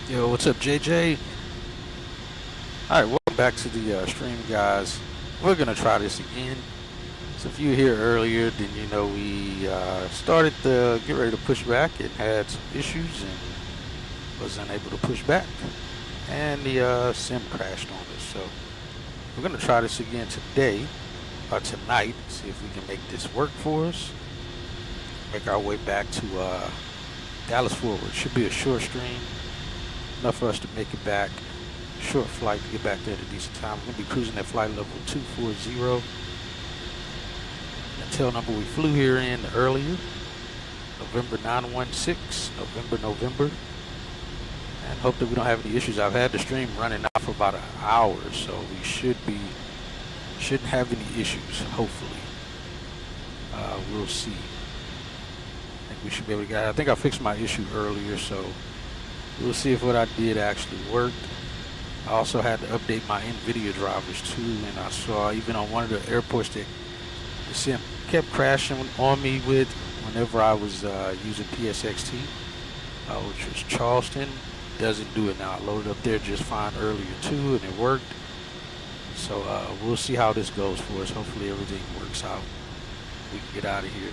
Yo, what's up, JJ? All right, welcome back to the stream, guys. We're gonna try this again. So if you were here earlier, then you know we started to get ready to push back and had some issues and was unable to push back, and the sim crashed on us. So we're gonna try this again today or tonight. See if we can make this work for us. Make our way back to Dallas Fort Worth. Should be a short stream. Enough for us to make it back. Short flight to get back there at a decent time. We're going to be cruising at flight level 240. The tail number we flew here in earlier. November 916. November. And hope that we don't have any issues. I've had the stream running now for about an hour, so we shouldn't have any issues, hopefully. We'll see. I think we should be able to get it. I think I fixed my issue earlier, so we'll see if what I did actually worked. I also had to update my NVIDIA drivers too, and I saw even on one of the airports that the sim kept crashing on me with whenever I was using PSXT, which was Charleston. Doesn't do it now. I loaded up there just fine earlier too, and it worked. So we'll see how this goes for us. Hopefully everything works out. We can get out of here.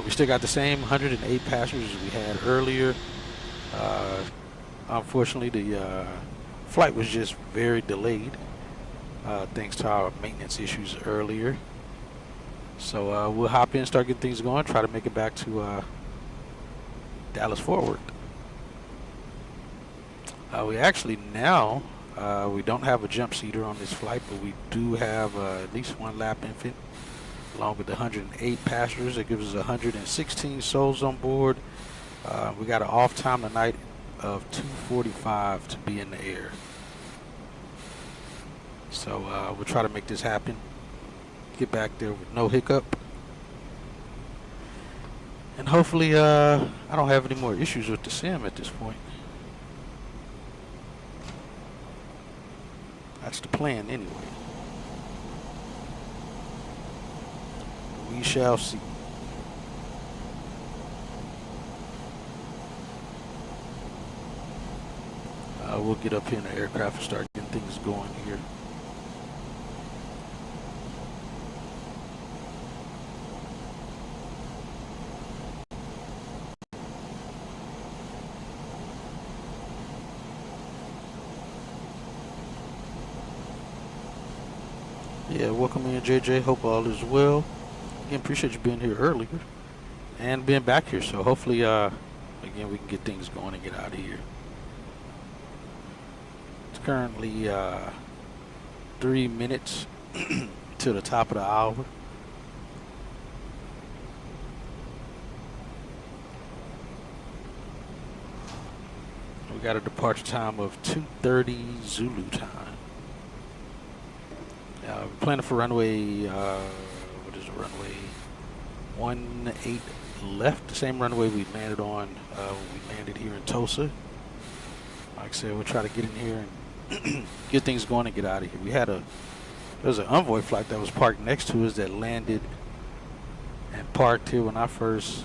We still got the same 108 passengers we had earlier. Unfortunately, the flight was just very delayed thanks to our maintenance issues earlier. So we'll hop in, start getting things going, try to make it back to Dallas Fort Worth. We actually now, we don't have a jump seater on this flight, but we do have at least one lap infant along with the 108 passengers. It gives us 116 souls on board. We got an off time tonight of 2:45 to be in the air. So we'll try to make this happen. Get back there with no hiccup. And hopefully I don't have any more issues with the sim at this point. That's the plan anyway. We shall see. We'll get up here in the aircraft and start getting things going here. Yeah, welcome in, JJ. Hope all is well. Again, appreciate you being here earlier and being back here. So hopefully, again, we can get things going and get out of here. Currently 3 minutes to the top of the hour. We got a departure time of 2:30 Zulu time. We're planning for runway, what is it, runway 18 left, the same runway we landed on when we landed here in Tulsa. Like I said, we'll try to get in here and get things going and get out of here. There was an envoy flight that was parked next to us that landed and parked here when I first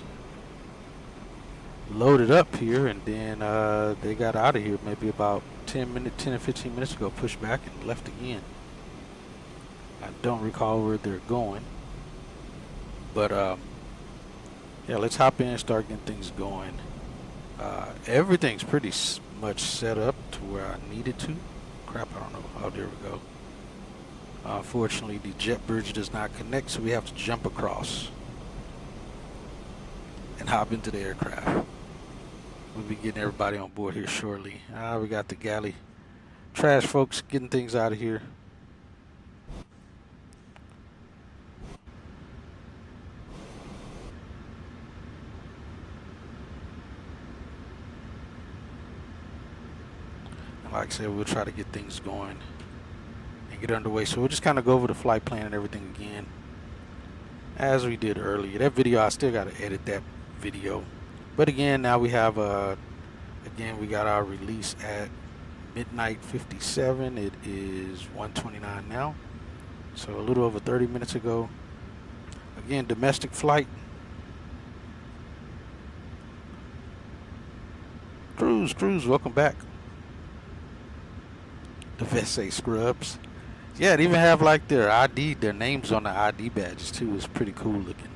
loaded up here, and then they got out of here maybe about 10 or 15 minutes ago, pushed back and left again. I don't recall where they're going, but yeah, let's hop in and start getting things going. Everything's pretty much set up to where I needed to. Crap, I don't know. Oh, there we go. Unfortunately, the jet bridge does not connect, so we have to jump across and hop into the aircraft. We'll be getting everybody on board here shortly. We got the galley trash folks getting things out of here. Like I said, we'll try to get things going and get underway. So we'll just kind of go over the flight plan and everything again as we did earlier. That video, I still got to edit that video. But again, now we have, again, we got our release at midnight 57. It is 1:29 now. So a little over 30 minutes ago. Again, domestic flight. Cruz, welcome back. The Vese Scrubs. Yeah, they even have like their ID, their names on the ID badges too. It's pretty cool looking.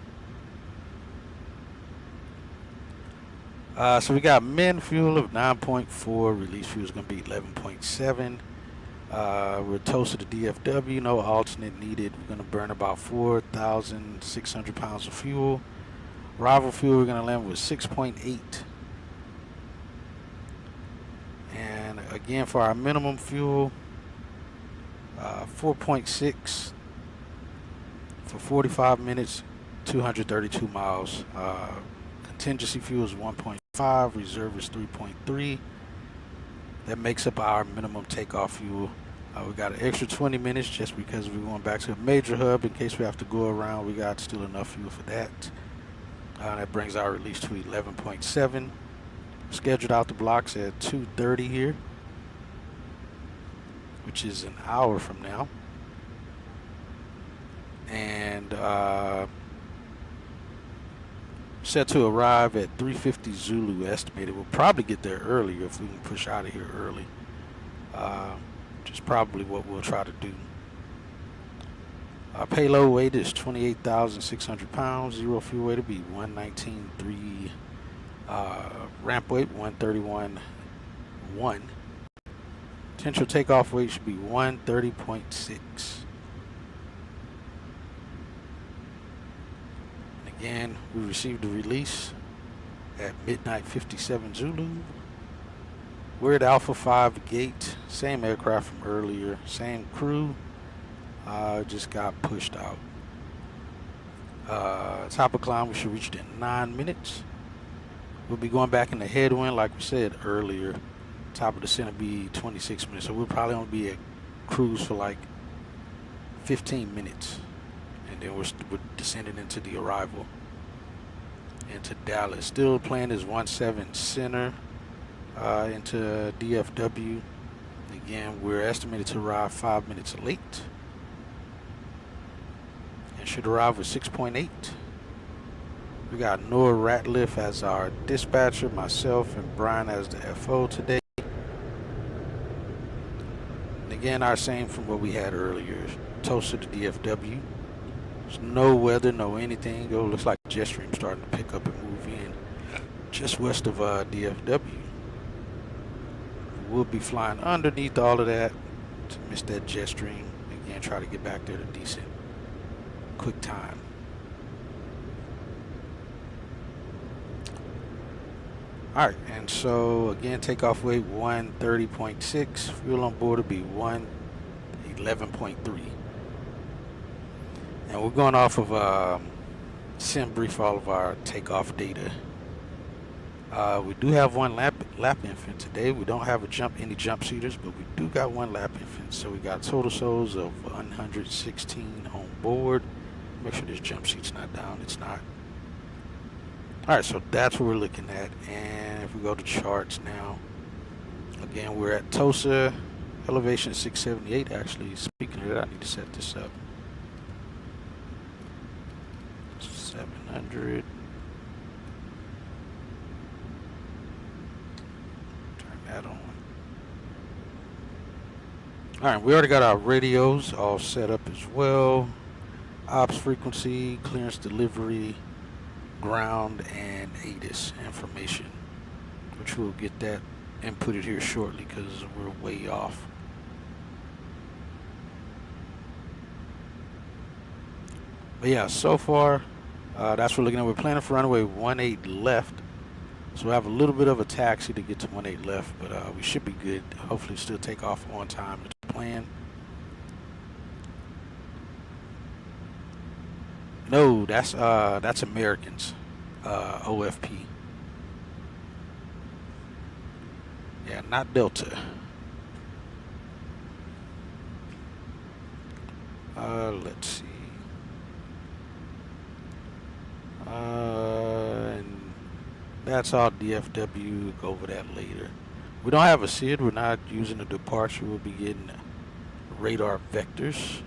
So we got min fuel of 9.4. Release fuel is going to be 11.7. We're toasted to DFW. No alternate needed. We're going to burn about 4,600 pounds of fuel. Arrival fuel we're going to land with 6.8. And again for our minimum fuel, 4.6 for 45 minutes, 232 miles. Contingency fuel is 1.5, reserve is 3.3. That makes up our minimum takeoff fuel. We got an extra 20 minutes just because we're going back to a major hub in case we have to go around. We got still enough fuel for that. That brings our release to 11.7. Scheduled out the blocks at 2:30 here, which is an hour from now. And set to arrive at 3:50 Zulu estimated. We'll probably get there earlier if we can push out of here early. Which is probably what we'll try to do. Payload weight is 28,600 pounds. Zero fuel weight will be 119.3. Ramp weight 131.1. Potential takeoff weight should be 130.6. Again, we received the release at midnight 57 Zulu. We're at Alpha 5 gate, same aircraft from earlier, same crew, just got pushed out. Top of climb we should reach it in 9 minutes. We'll be going back in the headwind like we said earlier. Top of descent will be 26 minutes, so we'll probably only be at cruise for like 15 minutes. And then we're descending into the arrival into Dallas. Still plan is 17 center into DFW. Again, we're estimated to arrive 5 minutes late and should arrive with 6.8. We got Noah Ratliff as our dispatcher, myself and Brian as the FO today. And again, our same from what we had earlier. Toasted to DFW. There's no weather, no anything. Oh, looks like jet stream starting to pick up and move in just west of DFW. We'll be flying underneath all of that to miss that jet stream. Again, try to get back there to decent, quick time. All right, and so again, takeoff weight 130.6. Fuel on board will be 111.3. And we're going off of SimBrief all of our takeoff data. We do have one lap infant today. We don't have any jump seaters, but we do got one lap infant. So we got total souls of 116 on board. Make sure this jump seat's not down. It's not. All right, so that's what we're looking at. And if we go to charts now, again, we're at Tulsa, elevation 678. Actually, speaking of that, I need to set this up. 700. Turn that on. All right, we already got our radios all set up as well. Ops frequency, clearance delivery, ground, and ATIS information, which we'll get that inputted here shortly because we're way off. But yeah, so far, that's what we're looking at. We're planning for runway 18 left. So we'll have a little bit of a taxi to get to 18 left, but we should be good. Hopefully still take off on time as planned. No, that's Americans, OFP. Yeah, not Delta. Let's see. And that's all DFW. Go over that later. We don't have a SID. We're not using a departure. We'll be getting radar vectors.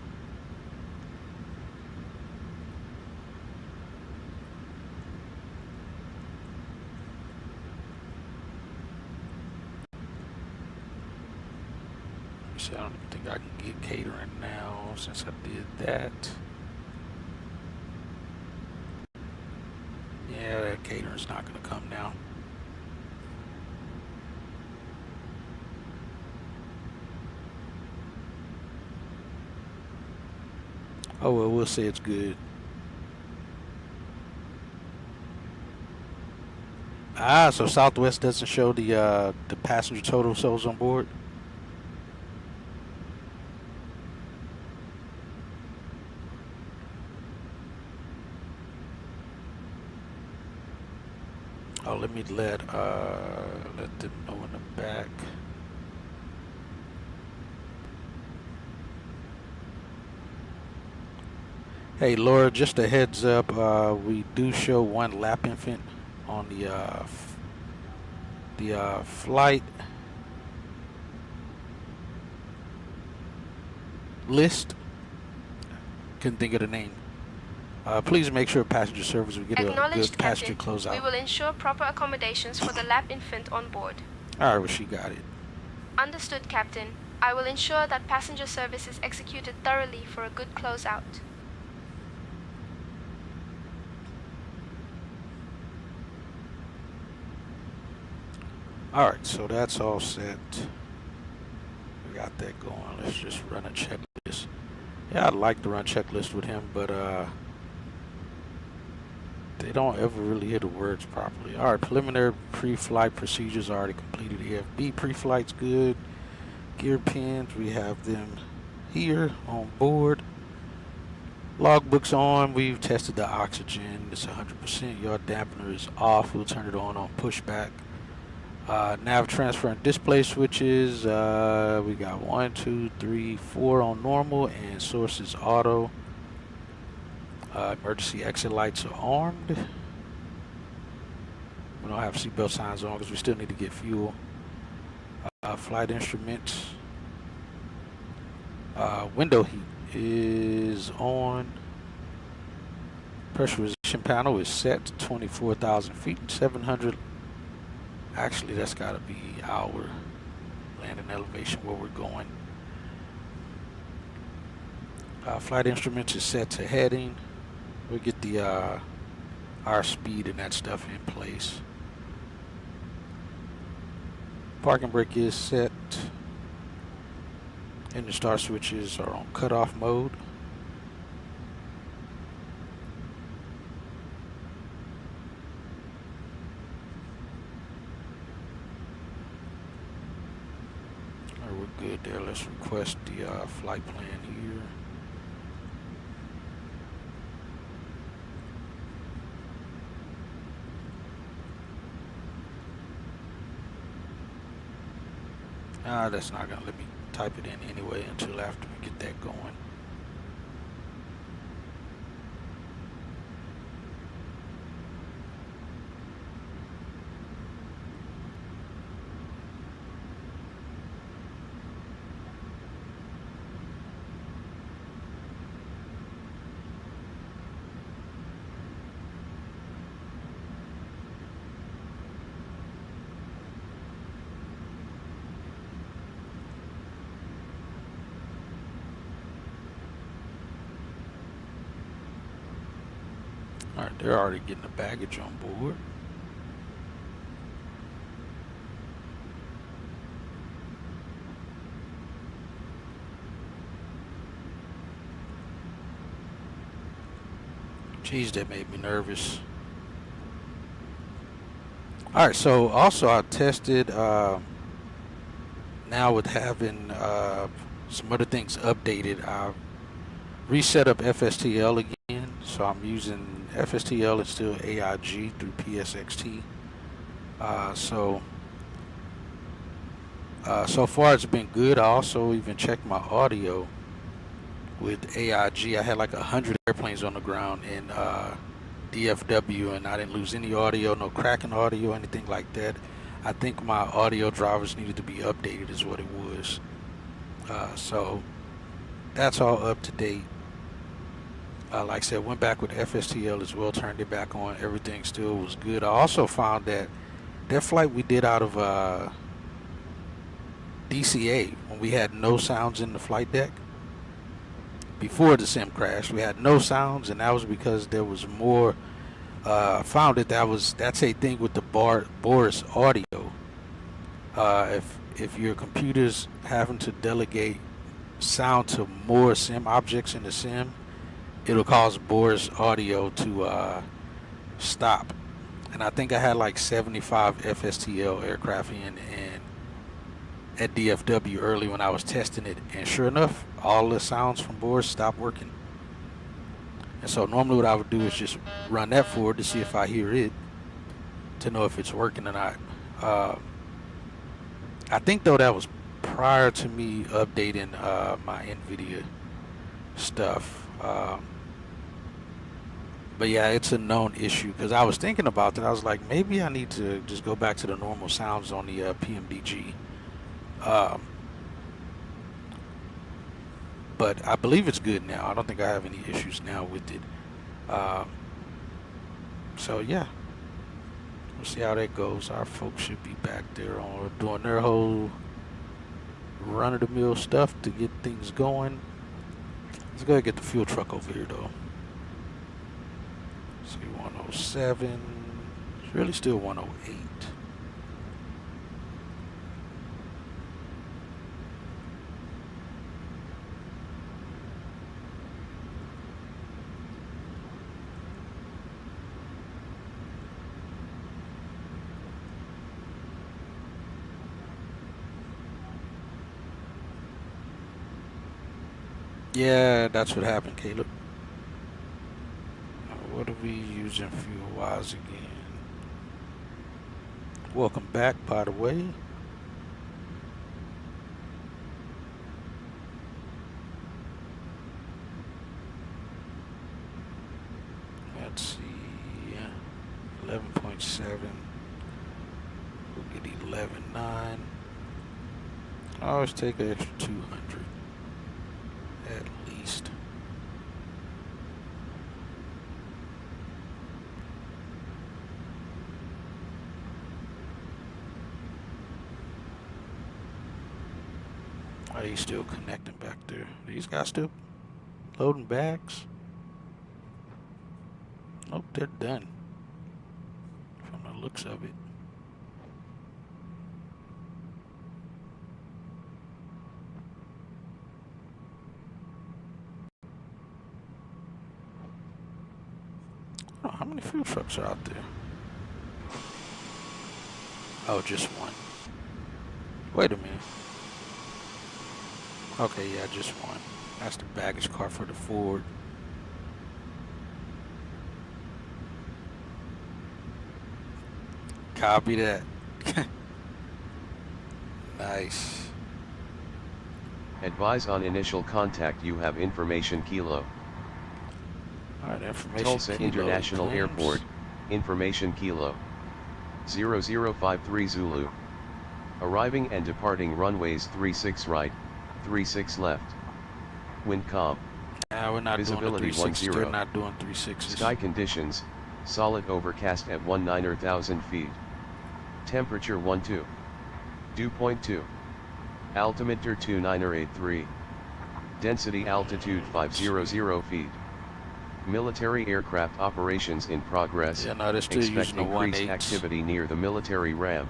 see, I don't even think I can get catering now since I did that. Yeah, that catering's not going to come now. Oh, well, we'll say it's good. Ah, so Southwest doesn't show the passenger total souls on board? Oh, let me let them know in the back. Hey, Laura, just a heads up, we do show one lap infant on the flight list. Couldn't think of the name. Please make sure passenger service we get a good passenger closeout. We will ensure proper accommodations for the lap infant on board. All right, well, she got it. Understood, Captain. I will ensure that passenger service is executed thoroughly for a good closeout. All right, so that's all set. We got that going. Let's just run a checklist. Yeah, I'd like to run checklist with him, but they don't ever really hear the words properly. All right, preliminary pre-flight procedures already completed. AFB pre-flight's good. Gear pins, we have them here on board. Logbooks on. We've tested the oxygen. It's 100%. Yaw dampener is off. We'll turn it on pushback. Nav transfer and display switches. We got 1, 2, 3, 4 on normal, and source is auto. Emergency exit lights are armed. We don't have seatbelt signs on because we still need to get fuel. Flight instruments. Window heat is on. Pressurization panel is set to 24,000 feet, 700. Actually, that's got to be our landing elevation where we're going. Flight instruments is set to heading. We'll get the our speed and that stuff in place. Parking brake is set. And the start switches are on cutoff mode. All right, we're good there. Let's request the flight plan here. That's not going to let me type it in anyway until after we get that going. All right, they're already getting the baggage on board. Geez, that made me nervous. All right, so also I tested now with having some other things updated. I reset up FSTL again, so I'm using FSTL and still AIG through PSXT. So far it's been good. I also even checked my audio with AIG. I had like 100 airplanes on the ground in DFW, and I didn't lose any audio, no cracking audio, anything like that. I think my audio drivers needed to be updated is what it was. So that's all up to date. Like I said, went back with FSTL as well, turned it back on. Everything still was good. I also found that flight we did out of DCA when we had no sounds in the flight deck. Before the sim crash, we had no sounds, and that was because there was more. Found that's a thing with the Boris audio. If your computer's having to delegate sound to more sim objects in the sim, it'll cause Boris audio to stop. And I think I had like 75 FSTL aircraft in and at DFW early when I was testing it, and sure enough, all the sounds from Boris stopped working. And so normally what I would do is just run that forward to see if I hear it, to know if it's working or not. I think though that was prior to me updating my NVIDIA stuff. But yeah, it's a known issue because I was thinking about that. I was like, maybe I need to just go back to the normal sounds on the PMDG. But I believe it's good now. I don't think I have any issues now with it. So yeah, we'll see how that goes. Our folks should be back there on doing their whole run-of-the-mill stuff to get things going. Let's go ahead and get the fuel truck over here though. See, 107. It's really still 108. Yeah, that's what happened, Caleb. What are we using fuel-wise again? Welcome back, by the way. Let's see, 11.7. We'll get 11.9. I always take an extra 200. At least. Are you still connecting back there? These guys still loading bags? Nope, they're done. From the looks of it. Oh, how many fuel trucks are out there? Oh, just one. Wait a minute. Okay, yeah, just one. That's the baggage car for the Ford. Copy that. Nice. Advise on initial contact. You have information Kilo. Alright, information Tulsa Kilo International claims. Airport, information Kilo. 0053 Zulu. Arriving and departing runways 36 right, 36 left. Wind calm. Nah, we're not Visibility doing the 3.6. 10. They're not doing 3.6s. Sky conditions, solid overcast at 19,000 feet. Temperature 12. Dew point 2. Altimeter 2983. Density altitude 500 feet. Military aircraft operations in progress. Yeah, no, they're still Expect using the increased 1.8s. activity near the military ramp.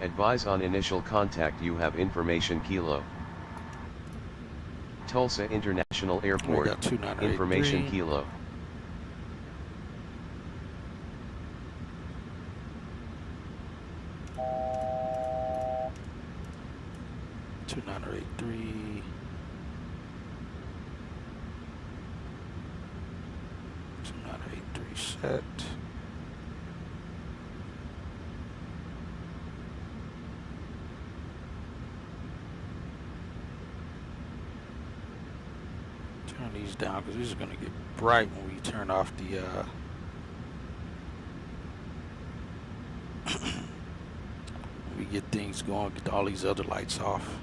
Advise on initial contact. You have information Kilo. Tulsa International Airport, got 2983. information Kilo. Two 2983. Set. Turn these down because these are going to get bright when we turn off the we get things going, get all these other lights off.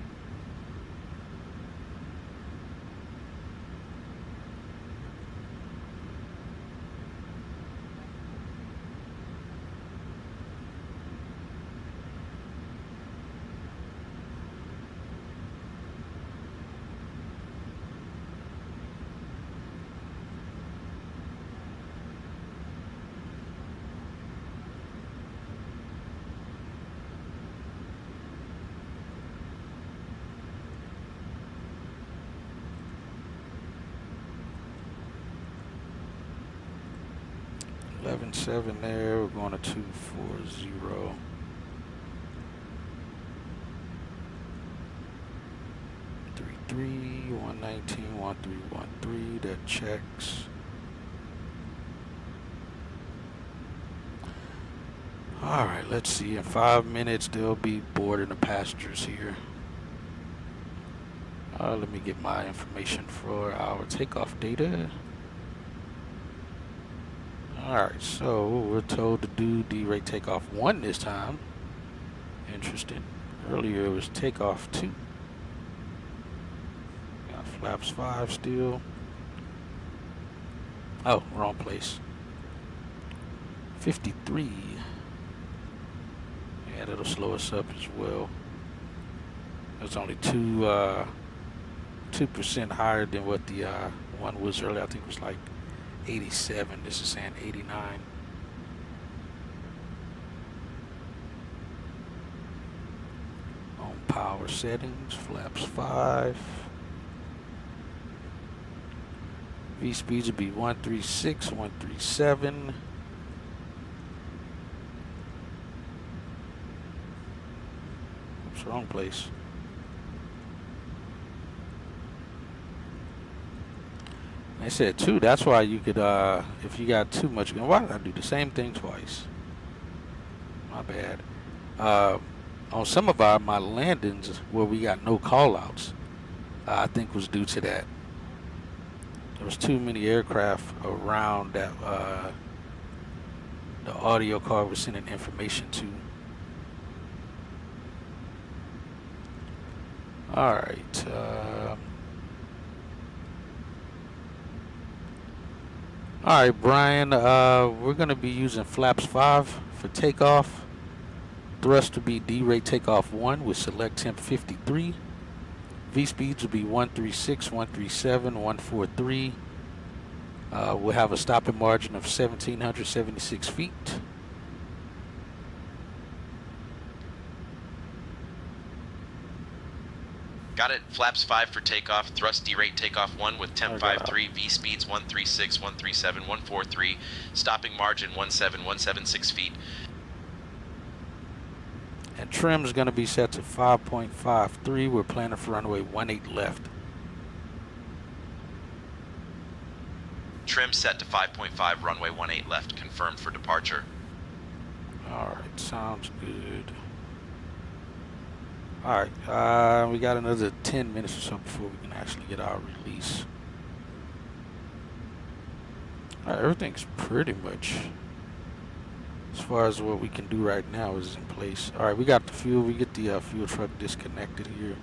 277 there. We're going to 240. 33, 119, 1313. That checks. All right, let's see. In 5 minutes, they'll be boarding the passengers here. Let me get my information for our takeoff data. Alright, so we're told to do D-rate takeoff 1 this time. Interesting. Earlier it was takeoff 2. Got flaps 5 still. Oh, wrong place. 53. Yeah, that'll slow us up as well. It's only 2% higher than what the one was earlier. I think it was like 87. This is saying 89. On power settings, flaps 5. V speeds would be 136, 137. Oops, wrong place. They said 2. That's why you could, if you got too much, why did I do the same thing twice? My bad. On some of my landings where we got no call-outs, I think was due to that. There was too many aircraft around that the audio card was sending information to. All right. All right, Brian, we're going to be using flaps 5 for takeoff. Thrust will be D-rate takeoff 1 with select temp 53. V speeds will be 136, 137, 143. We'll have a stopping margin of 1,776 feet. Got it. Flaps 5 for takeoff. Thrust D-rate takeoff 1 with temp 53. V speeds 136, 137, 143. Stopping margin 17176 feet. And trim is going to be set to 5.53. We're planning for runway 18 left. Trim set to 5.5, runway 18 left. Confirmed for departure. All right, sounds good. All right, we got another 10 minutes or so before we can actually get our release. All right, everything's pretty much, as far as what we can do right now, is in place. All right, we got the fuel. We get the fuel truck disconnected here.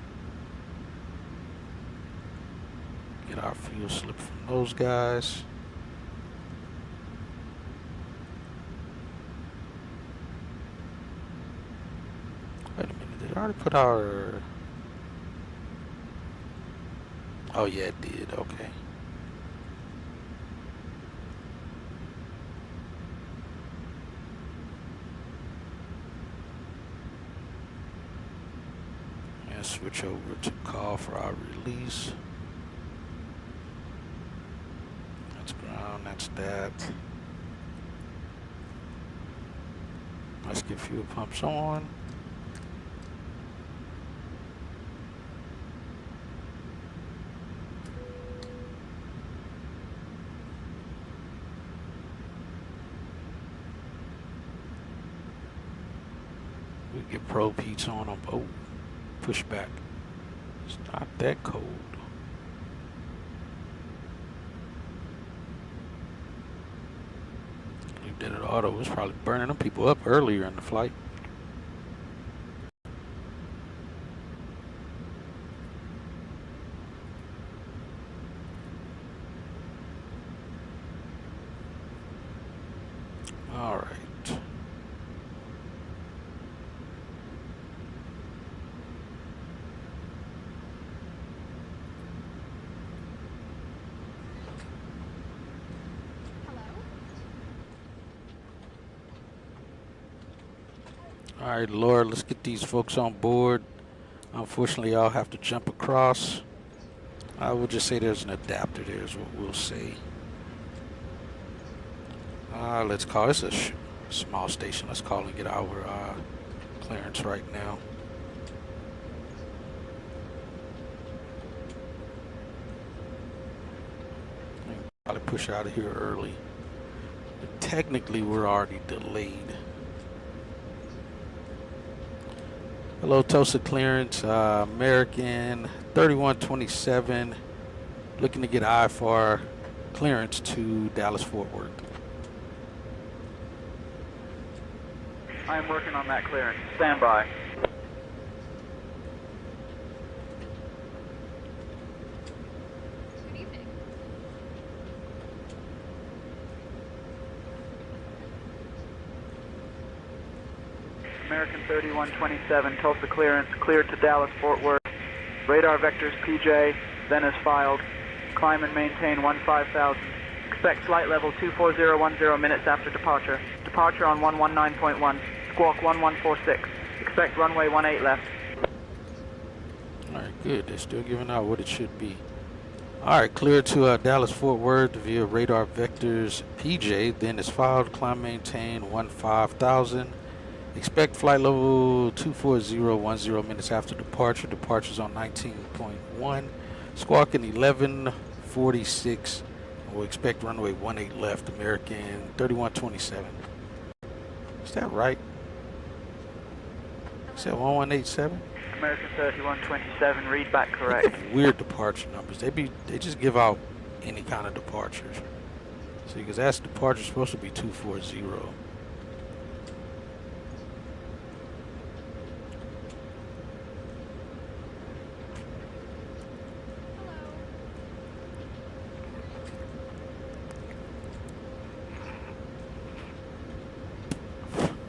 Get our fuel slip from those guys. Wait a minute, did I already put our... Oh yeah, it did, okay. And switch over to call for our release. That's ground, that's that. Let's get fuel pumps on. We get probe heats on them. Oh, push back. It's not that cold. Leave that at auto. It was probably burning them people up earlier in the flight. All right. All right, Laura, let's get these folks on board. Unfortunately, I'll have to jump across. I will just say there's an adapter there is what we'll say. Let's call this a small station. Let's call and get our clearance right now. Probably push out of here early. But technically, we're already delayed. Hello, Tulsa clearance. American 3127. Looking to get IFR clearance to Dallas Fort Worth. I am working on that clearance. Stand by. Good evening. American 3127, Tulsa clearance, cleared to Dallas Fort Worth. Radar vectors PJ, then as filed. Climb and maintain 15,000. Expect flight level 24010 minutes after departure. Departure on 119.1. Squawk 1146. Expect runway 18 left. Alright, good. They're still giving out what it should be. Alright, clear to Dallas Fort Worth via radar vectors PJ, then is filed. Climb maintain 15,000. Expect flight level 24010 minutes after departure. Departure's on 19.1. Squawk in 1146. We'll expect runway 18 left. American 3127. Is that right? Is that 1187? American 3127, read back correct. Weird departure numbers. They just give out any kind of departures. See, because that's departure supposed to be 240.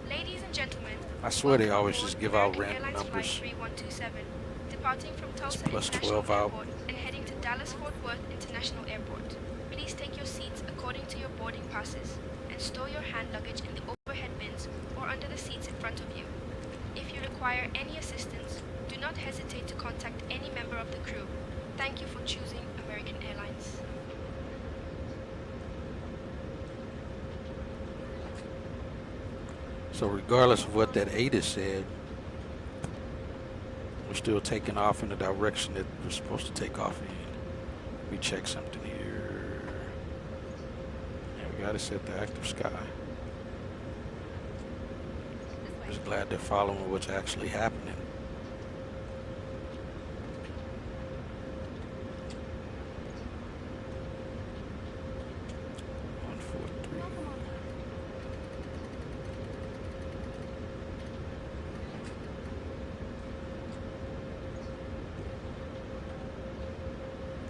Ladies and gentlemen, I swear they welcome always aboard just give out American random Airlines Flight numbers. 3127, departing from Tulsa plus International 12 out. Airport and heading to Dallas Fort Worth International Airport. Please take your seats according to your boarding passes and store your hand luggage in the overhead bins or under the seats in front of you. If you require any assistance, do not hesitate to contact any member of the crew. Thank you for choosing American Airlines. So regardless of what that ATIS said, we're still taking off in the direction that we're supposed to take off in. We check something here. Yeah, we gotta set the active sky. Just glad they're following what's actually happening.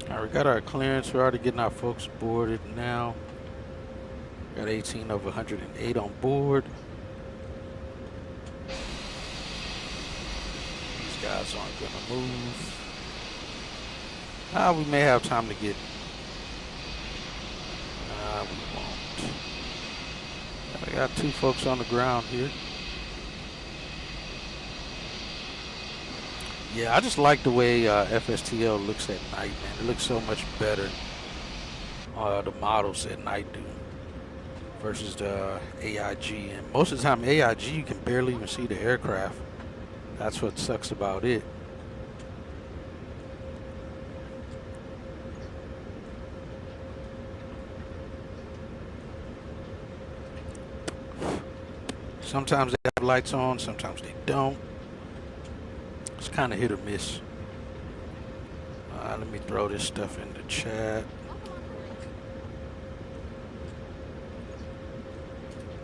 Alright, we got our clearance. We're already getting our folks boarded now. Got 18 of 108 on board. These guys aren't gonna move. We may have time to get. We won't. We got two folks on the ground here. Yeah, I just like the way FSTL looks at night, man. It looks so much better. The models at night do versus the AIG. And most of the time, AIG, you can barely even see the aircraft. That's what sucks about it. Sometimes they have lights on, sometimes they don't. It's kind of hit or miss. Let me throw this stuff in the chat.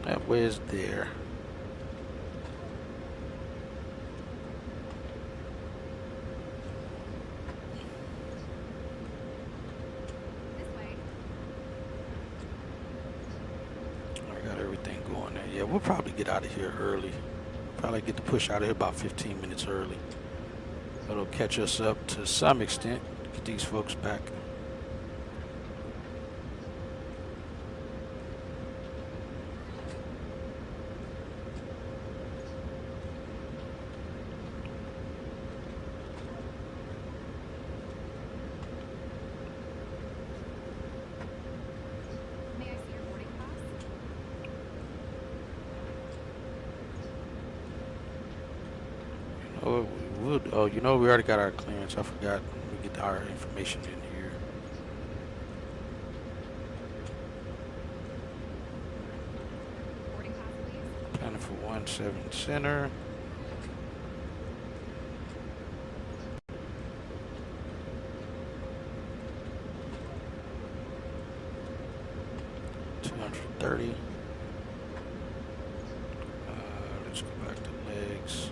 That where's there? I got everything going there. Yeah, we'll probably get out of here early. Probably get the push out of here about 15 minutes early. That'll catch us up to some extent. Get these folks back. May I see your boarding pass? we'll. Oh, you know, we already got our clearance. I forgot. We get our information in here. Planning for 17 center. $230. Let's go back to legs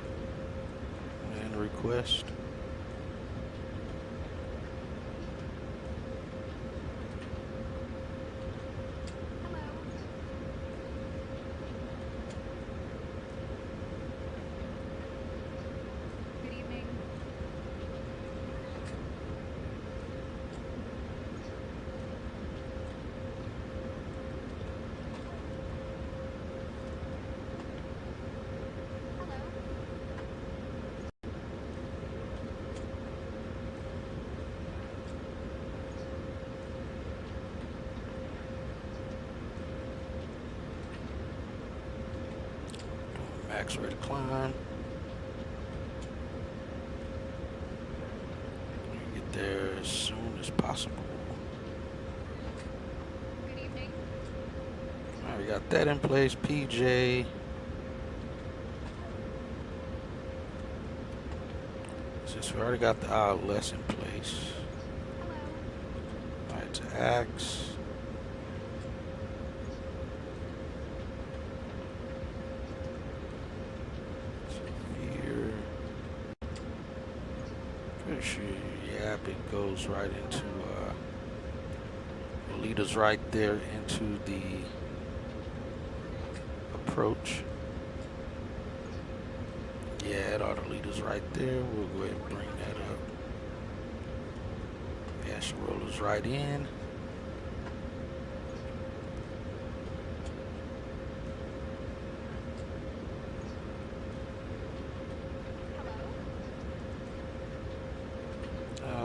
and request. Max ready to climb. Get there as soon as possible. Good evening. Alright, we got that in place. PJ. Since we already got the ILS in place. Alright, to Axe. Pretty sure, yeah, it goes right into, will lead us right there into the approach. Yeah, it ought to lead us right there. We'll go ahead and bring that up. Yeah, she'll roll us right in.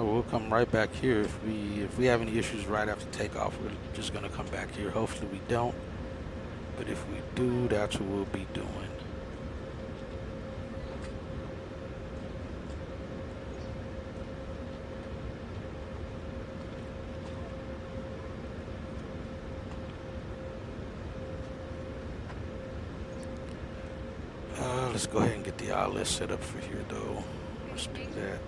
We'll come right back here if we have any issues right after takeoff. We're just gonna come back here. Hopefully we don't, but if we do, that's what we'll be doing. Let's go ahead and get the ILS set up for here, though. Let's do that.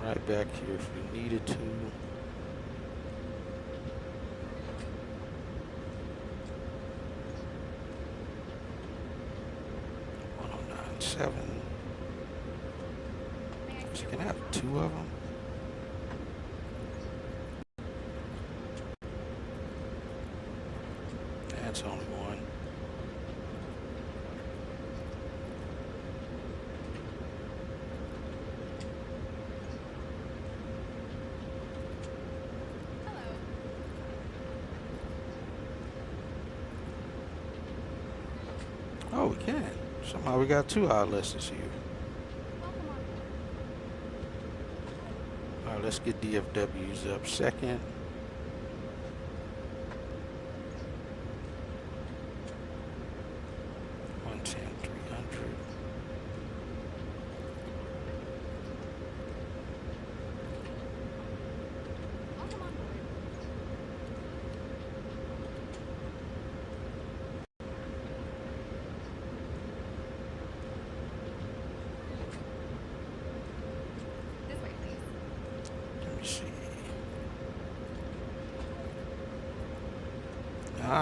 Right back here if we needed to. 1097. So you can have two of them. That's only one. Oh, we can. Somehow we got two ILSs here. Alright, let's get DFWs up second.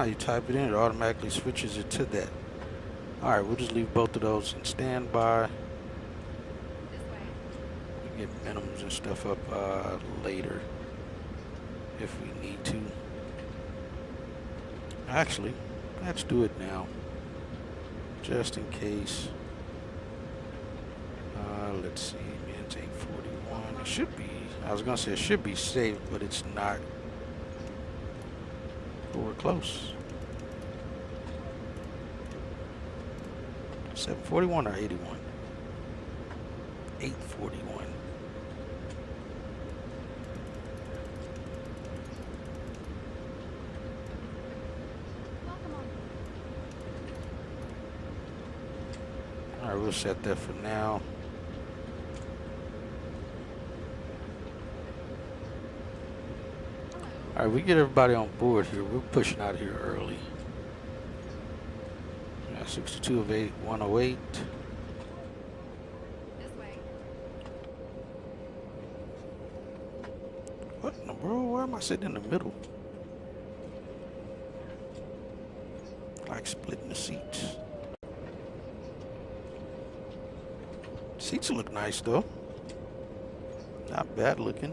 You type it in, it automatically switches it to that. Alright, we'll just leave both of those in standby. We get minimums and stuff up later if we need to. Actually, let's do it now. Just in case. Let's see, it's 841. It should be, I was going to say it should be saved, but it's not. But we're close. 741 or 81? 841. Alright, we'll set that for now. Alright, we get everybody on board here. We're pushing out here early. Yeah, 62 of 8, 108. This way. What in the world? Why am I sitting in the middle? Like splitting the seats. Seats look nice though. Not bad looking.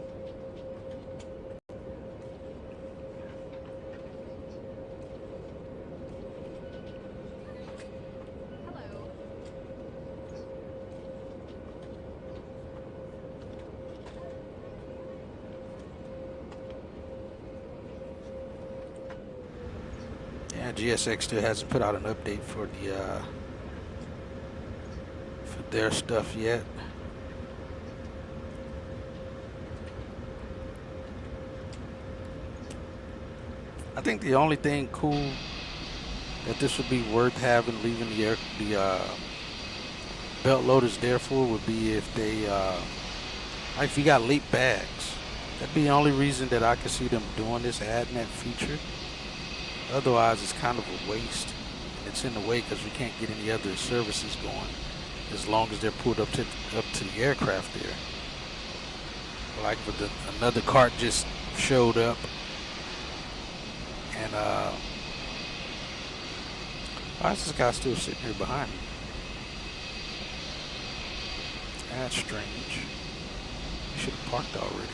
Hello. Yeah, GSX still hasn't put out an update for their stuff yet. I think the only thing cool that this would be worth having, leaving the belt loaders there for, would be if they like if you got late bags. That'd be the only reason that I could see them doing this, adding that feature. Otherwise, it's kind of a waste. It's in the way because we can't get any other services going as long as they're pulled up to the aircraft there. Like with another cart just showed up, and why is this guy still sitting here behind me? That's strange. He should have parked already.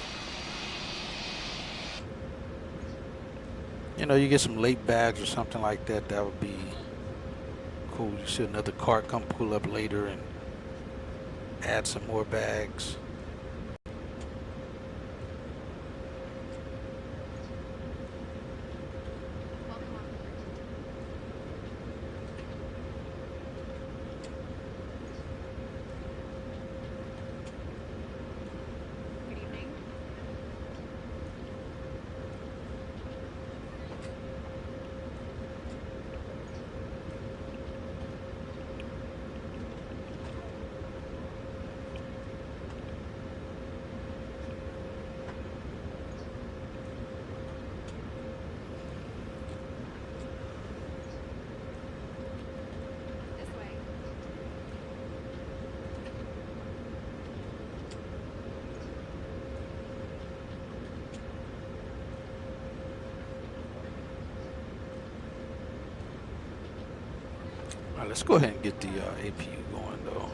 You know, you get some late bags or something like that, that would be cool. You see another cart come pull up later and add some more bags. Welcome on board. Good evening. This way. All right, let's go ahead and get the APU going though.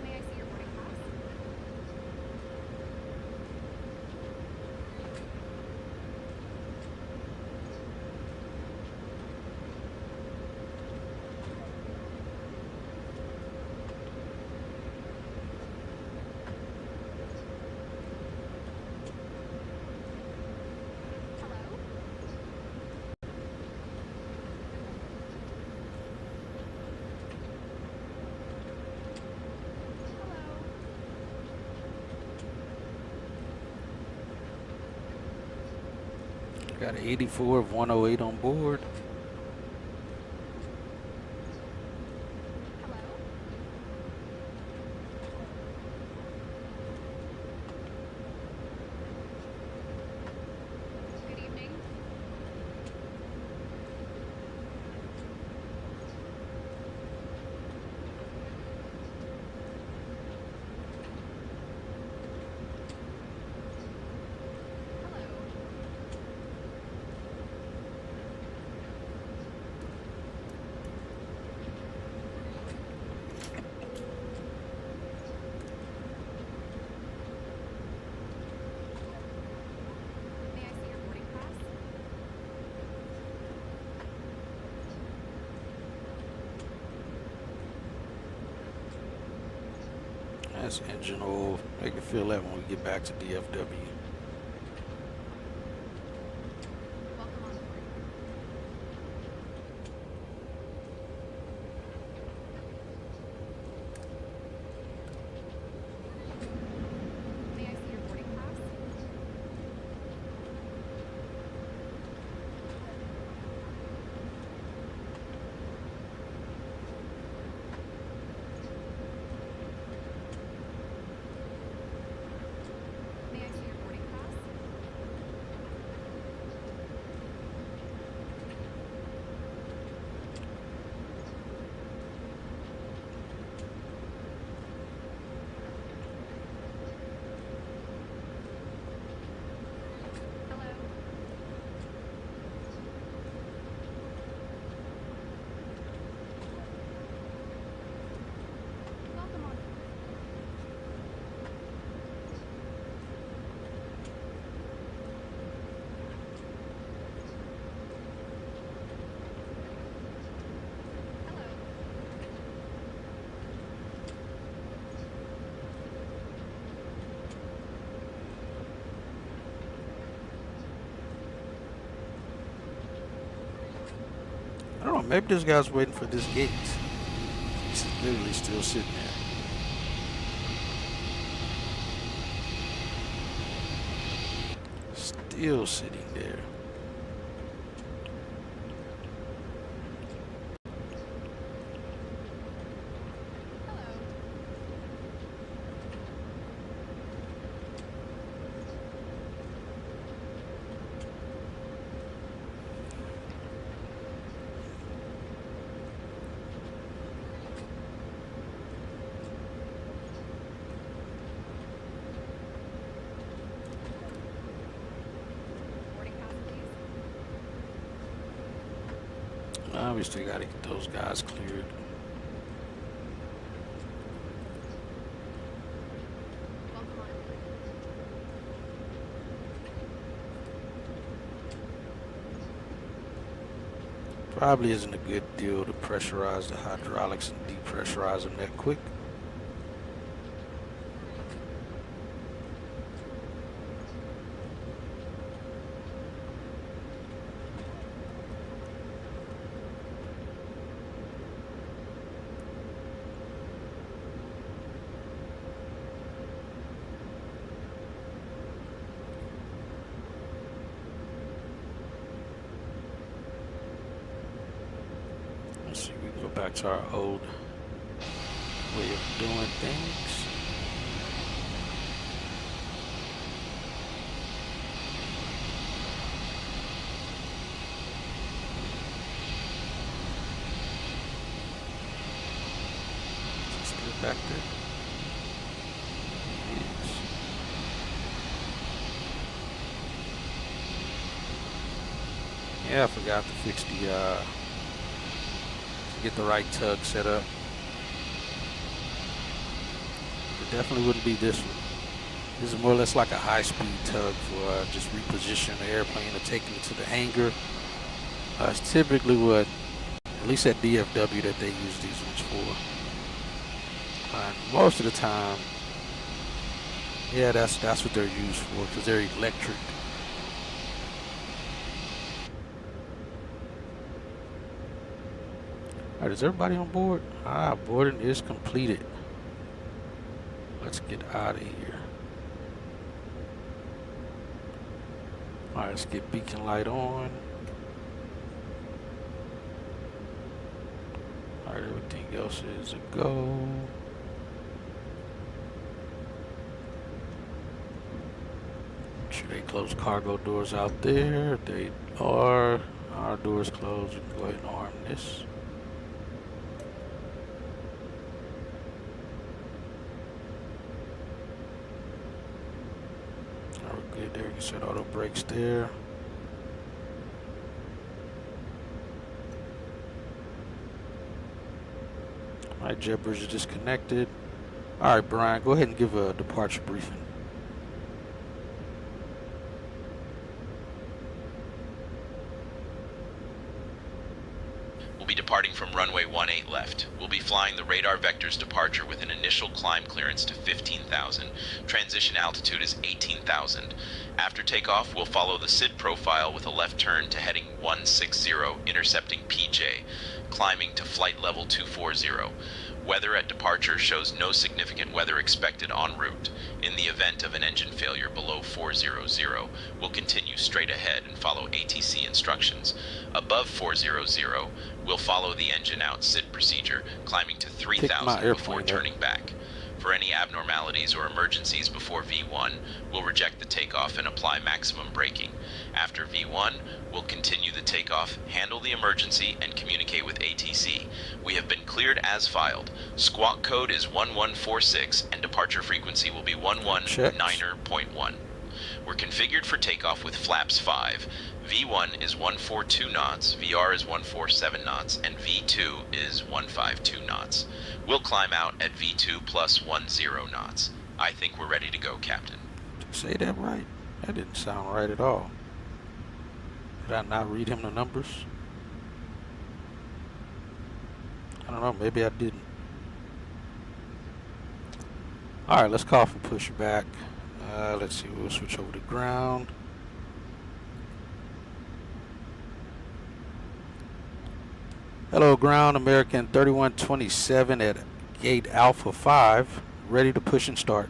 May I see your boarding pass? Hello? Hello? Got an 84 of 108 on board. Hello? Good evening. Hello. That's engine oil. They can feel that when we get back to DFW. Welcome on board. May I see your boarding pass? May I see your boarding pass? Hello. Welcome on board. Hello. I don't know, maybe this guy's waiting for this gate. He's literally still sitting there. Still sitting there. Hello. Boarding pass, please. Obviously, got to get those guys cleared. Welcome on board. Probably isn't a good deal to pressurize the hydraulics and depressurize them that quick. Let's see, we can go back to our old way of doing things. Let's get back there. Yes. Yeah, I forgot to fix the get the right tug set up. It definitely wouldn't be this one. This is more or less like a high-speed tug for just repositioning the airplane or taking it to the hangar. It's typically what, at least at DFW, that they use these ones for. Most of the time, yeah, that's what they're used for, because they're electric. All right, is everybody on board? Boarding is completed. Let's get out of here. All right, let's get beacon light on. All right, everything else is a go. Make sure they close cargo doors out there. They are. Our doors closed. We can go ahead and arm this. All right, good. There, you can set auto brakes there. All right, jet bridge is disconnected. All right, Brian, go ahead and give a departure briefing. We'll be departing from runway 18 18 left. We'll be flying the radar vector's departure with an initial climb clearance to 15,000. Transition altitude is 18,000. After takeoff, we'll follow the SID profile with a left turn to heading 160, intercepting PJ, climbing to flight level 240. Weather at departure shows no significant weather expected en route. In the event of an engine failure below 400, we'll continue straight ahead and follow ATC instructions. Above 400, we'll follow the engine out SID procedure, climbing to 3,000 before turning back. For any abnormalities or emergencies before V1, we'll reject the takeoff and apply maximum braking. After V1, we'll continue the takeoff, handle the emergency, and communicate with ATC. We have been cleared as filed. Squawk code is 1146, and departure frequency will be 119.1. We're configured for takeoff with flaps 5. V1 is 142 knots, VR is 147 knots, and V2 is 152 knots. We'll climb out at V2 plus 10 knots. I think we're ready to go, Captain. Say that right? That didn't sound right at all. Did I not read him the numbers? I don't know, maybe I didn't. Alright, let's call for pushback. Let's see, we'll switch over to ground. Hello ground, American 3127 at gate Alpha 5, ready to push and start.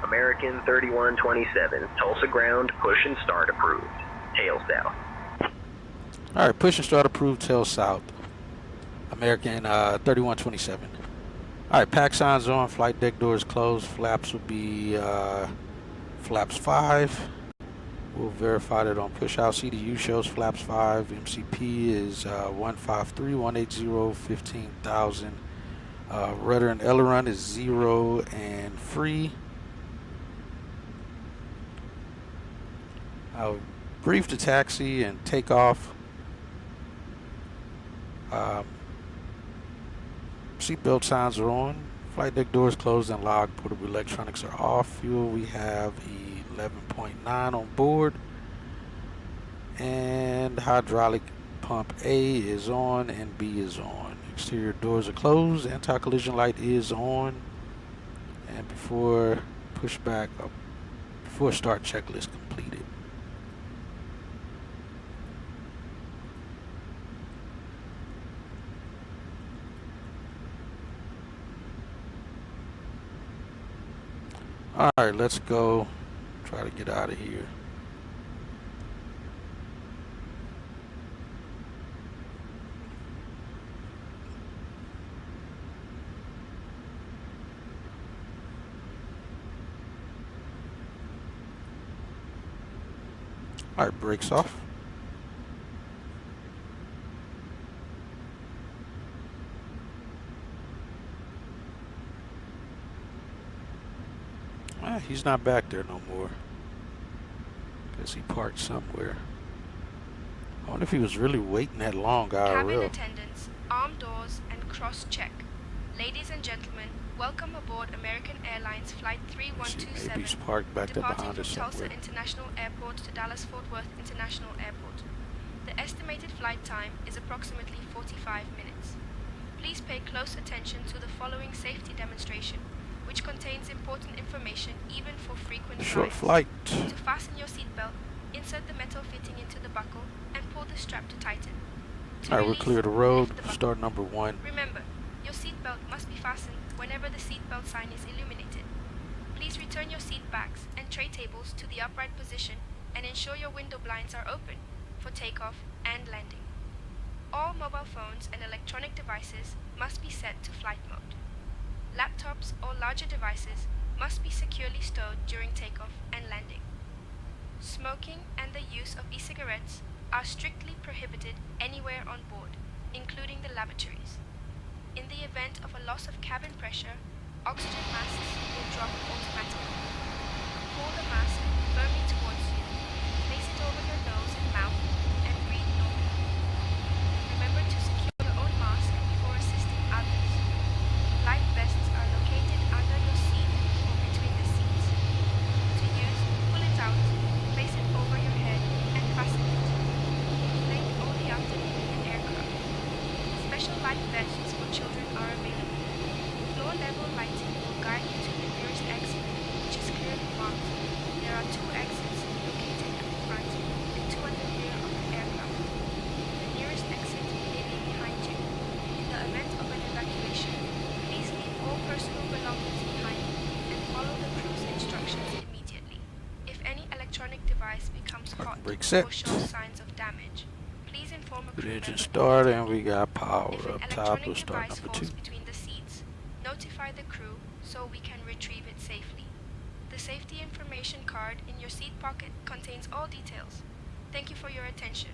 American 3127, Tulsa ground, push and start approved. Tail south. Alright, push and start approved, tail south. American 3127. Alright, pack signs on, flight deck doors closed, flaps will be flaps 5. We'll verify that on push out. CDU shows flaps 5. MCP is 153, 180, 15,000. Rudder and aileron is 0 and free. I'll brief the taxi and take off. Seatbelt signs are on. Flight deck doors closed and locked. Portable electronics are off. Fuel, we have 11.9 on board. And hydraulic pump A is on and B is on. Exterior doors are closed. Anti-collision light is on. And before pushback, before start checklist completed. Alright, let's go try to get out of here. Alright, brakes off. He's not back there no more. Guess he parked somewhere. I wonder if he was really waiting that long Cabin IRL. attendants, armed doors, and cross-check. Ladies and gentlemen, welcome aboard American Airlines Flight Maybe 3127, he's parked back there departing behind from us Tulsa somewhere. International Airport to Dallas-Fort Worth International Airport. The estimated flight time is approximately 45 minutes. Please pay close attention to the following safety demonstration, which contains important information even for frequent Short flyers. flight. To fasten your seatbelt, insert the metal fitting into the buckle and pull the strap to tighten. To Alright, we're release, clear the road. lift the buckle. Start number 1. Remember, your seatbelt must be fastened whenever the seatbelt sign is illuminated. Please return your seat backs and tray tables to the upright position and ensure your window blinds are open for takeoff and landing. All mobile phones and electronic devices must be set to flight mode. Laptops or larger devices must be securely stowed during takeoff and landing. Smoking and the use of e-cigarettes are strictly prohibited anywhere on board, including the lavatories. In the event of a loss of cabin pressure, oxygen masks will drop automatically. Pull the mask firmly towards you, place it over your nose and mouth, and breathe normally. Remember to secure your own mask before assisting others. Life vests are located under your seat or between the seats. To use, pull it out, place it over your and benches for children are available. Floor level lighting will guide you to the nearest exit, which is clearly marked. There are 2 exits located at the front and 2 at the rear of the aircraft. The nearest exit may be behind you. In the event of an evacuation, please leave all personal belongings behind and follow the crew's instructions immediately. If any electronic device becomes hot brake or set. shows signs of damage, please inform a The crew engine member started and immediately. we got power If an up top. electronic We'll start device number falls 2. between the seats, notify the crew so we can retrieve it safely. The safety information card in your seat pocket contains all details. Thank you for your attention.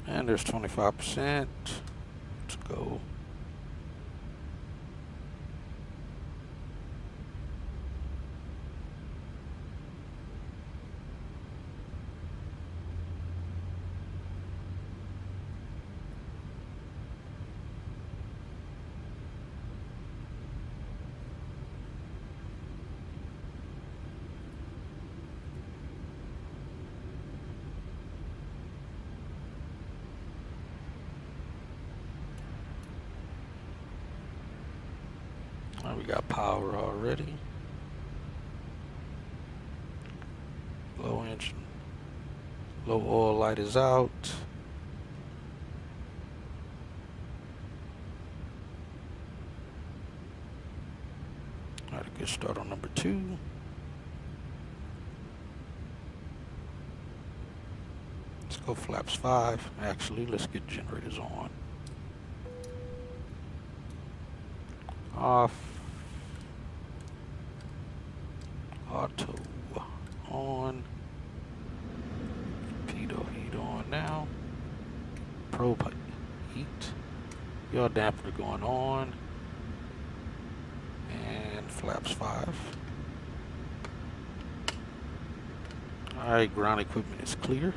And there's 25% to go. We got power already. Low engine. Low oil light is out. Alright, a good start on number 2. Let's go flaps 5. Actually, let's get generators on. Off. Auto on. Pitot heat on now. Probe heat. Yaw dampener going on. And flaps 5. Alright, ground equipment is clear.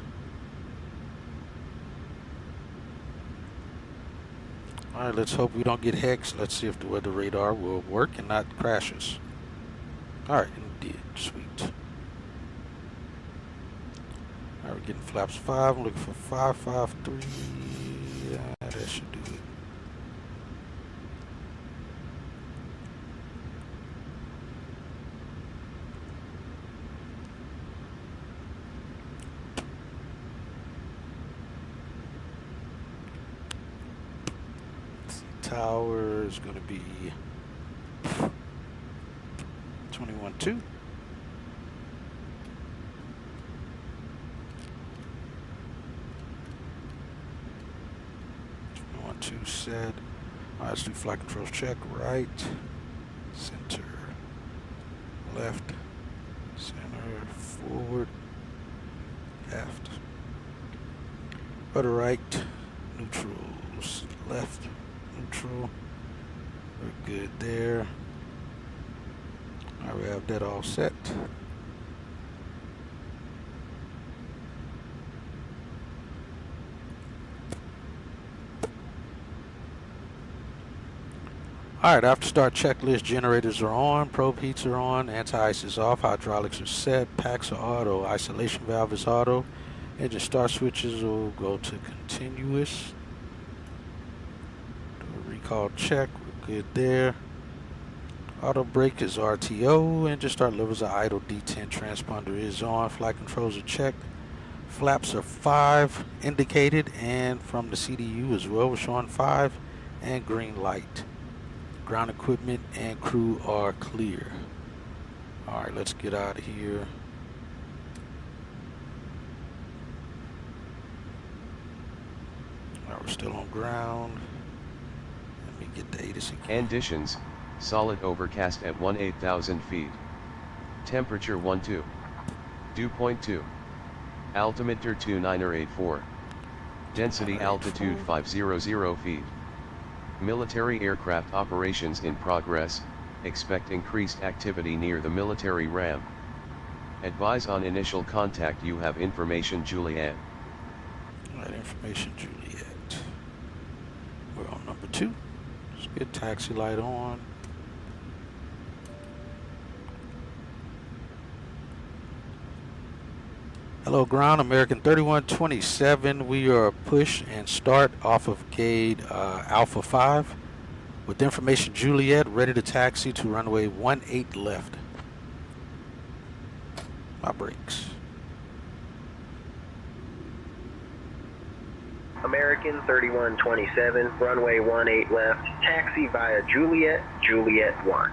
Alright, let's hope we don't get hexed. Let's see if the weather radar will work and not crashes. Alright, it did. Sweet. Alright, we're getting flaps 5. I'm looking for 553. Yeah, that should do it. Tower is going to be 21-2. 21-2 set. All right, let's do flight controls check. Right, center, left, center, forward, left, rudder right, neutrals, left, neutral. We're good there. All right, we have that all set. All right, after start checklist, generators are on, probe heats are on, anti-ice is off, hydraulics are set, packs are auto, isolation valve is auto, engine start switches will go to continuous. Do a recall check, we're good there. Auto brake is RTO, engine start levels are idle, D10 transponder is on, flight controls are checked. Flaps are 5 indicated, and from the CDU as well, we're showing 5 and green light. Ground equipment and crew are clear. All right, let's get out of here. All right, we're still on ground. Let me get the ATIS. Conditions: solid overcast at 18,000 feet. Temperature 12. Dew point 2. Altimeter 2984. Density altitude 500 feet. Military aircraft operations in progress, expect increased activity near the military ramp. Advise on initial contact. You have information, Juliet. All right, information, Juliet. We're on number 2. Let's get taxi light on. Hello ground, American 3127. We are push and start off of gate Alpha 5 with information Juliet, ready to taxi to runway 18 left. My brakes. American 3127, runway 18 left, taxi via Juliet, Juliet 1.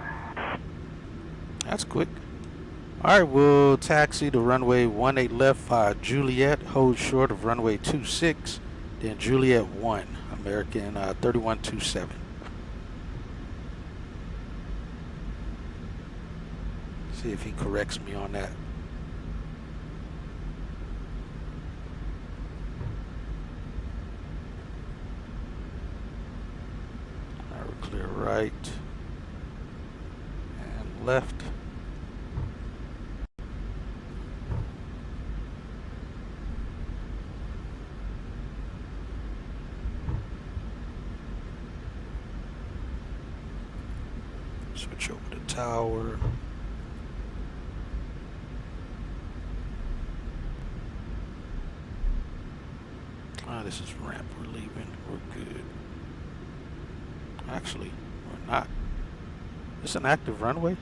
That's quick. Alright, we'll taxi to runway 18 left via Juliet, hold short of runway 26, then Juliet 1, American 3127. See if he corrects me on that. Alright, we're clear right and left. Switch over to tower. This is ramp. We're leaving. We're good. Actually, we're not. It's an active runway?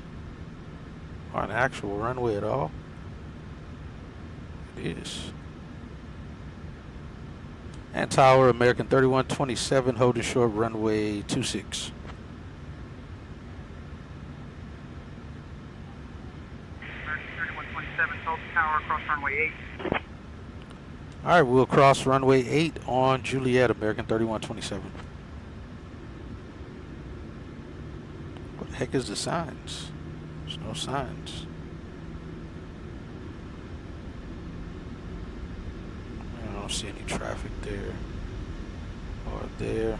Or an actual runway at all? It is. And tower, American 3127, holding short runway 26. American 3127, Tulsa Tower, cross runway 8. Alright, we'll cross runway 8 on Juliet, American 3127. What the heck is the signs? There's no signs. I don't see any traffic there or there.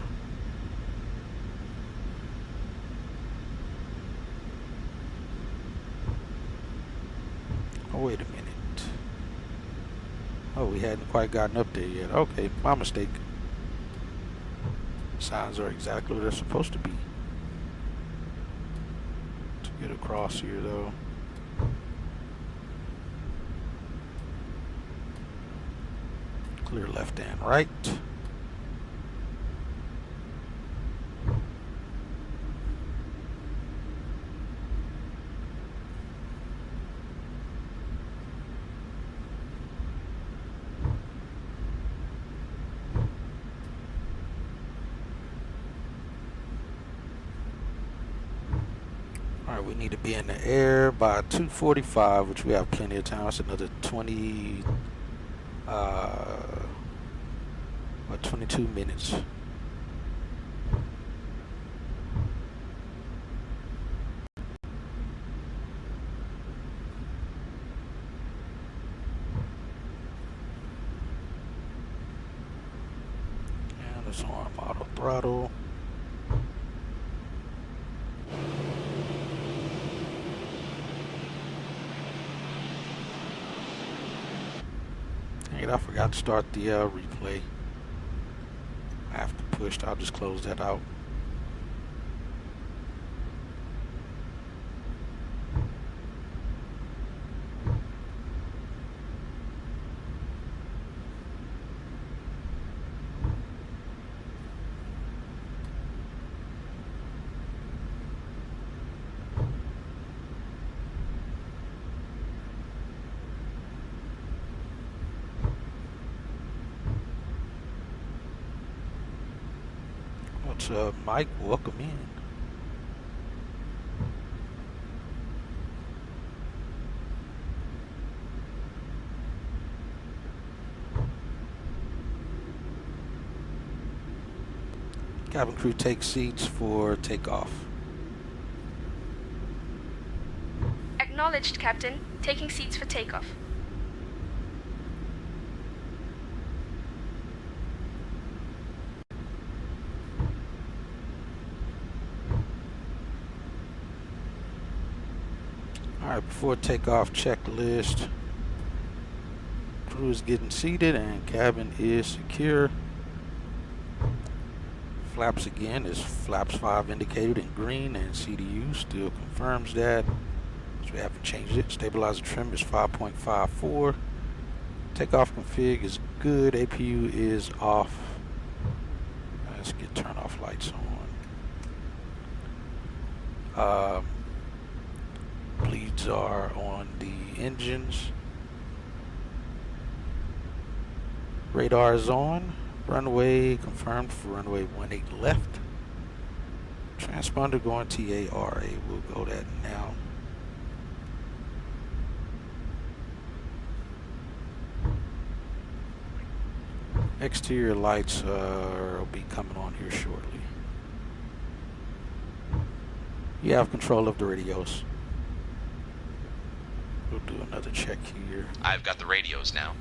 Oh, wait a minute. Oh, we hadn't quite gotten up there yet. Okay, my mistake. Signs are exactly what they're supposed to be. To get across here, though. Clear left and right. Alright, we need to be in the air by 2:45, which we have plenty of time. It's another 22 minutes. And it's on auto throttle. I forgot to start the replay. I have to push. I'll just close that out. What's up, Mike? Welcome in. Cabin crew take seats for takeoff. Acknowledged, Captain. Taking seats for takeoff. Alright, before takeoff checklist. Crew is getting seated and cabin is secure. Flaps again is flaps 5 indicated in green, and CDU still confirms that. So we haven't changed it. Stabilizer trim is 5.54. Takeoff config is good. APU is off. Let's get turn off lights on. Bleeds are on the engines. Radar is on. Runway confirmed for runway 18 left. Transponder going TARA. We'll go that now. Exterior lights will be coming on here shortly. You have control of the radios. We'll do another check here. I've got the radios now.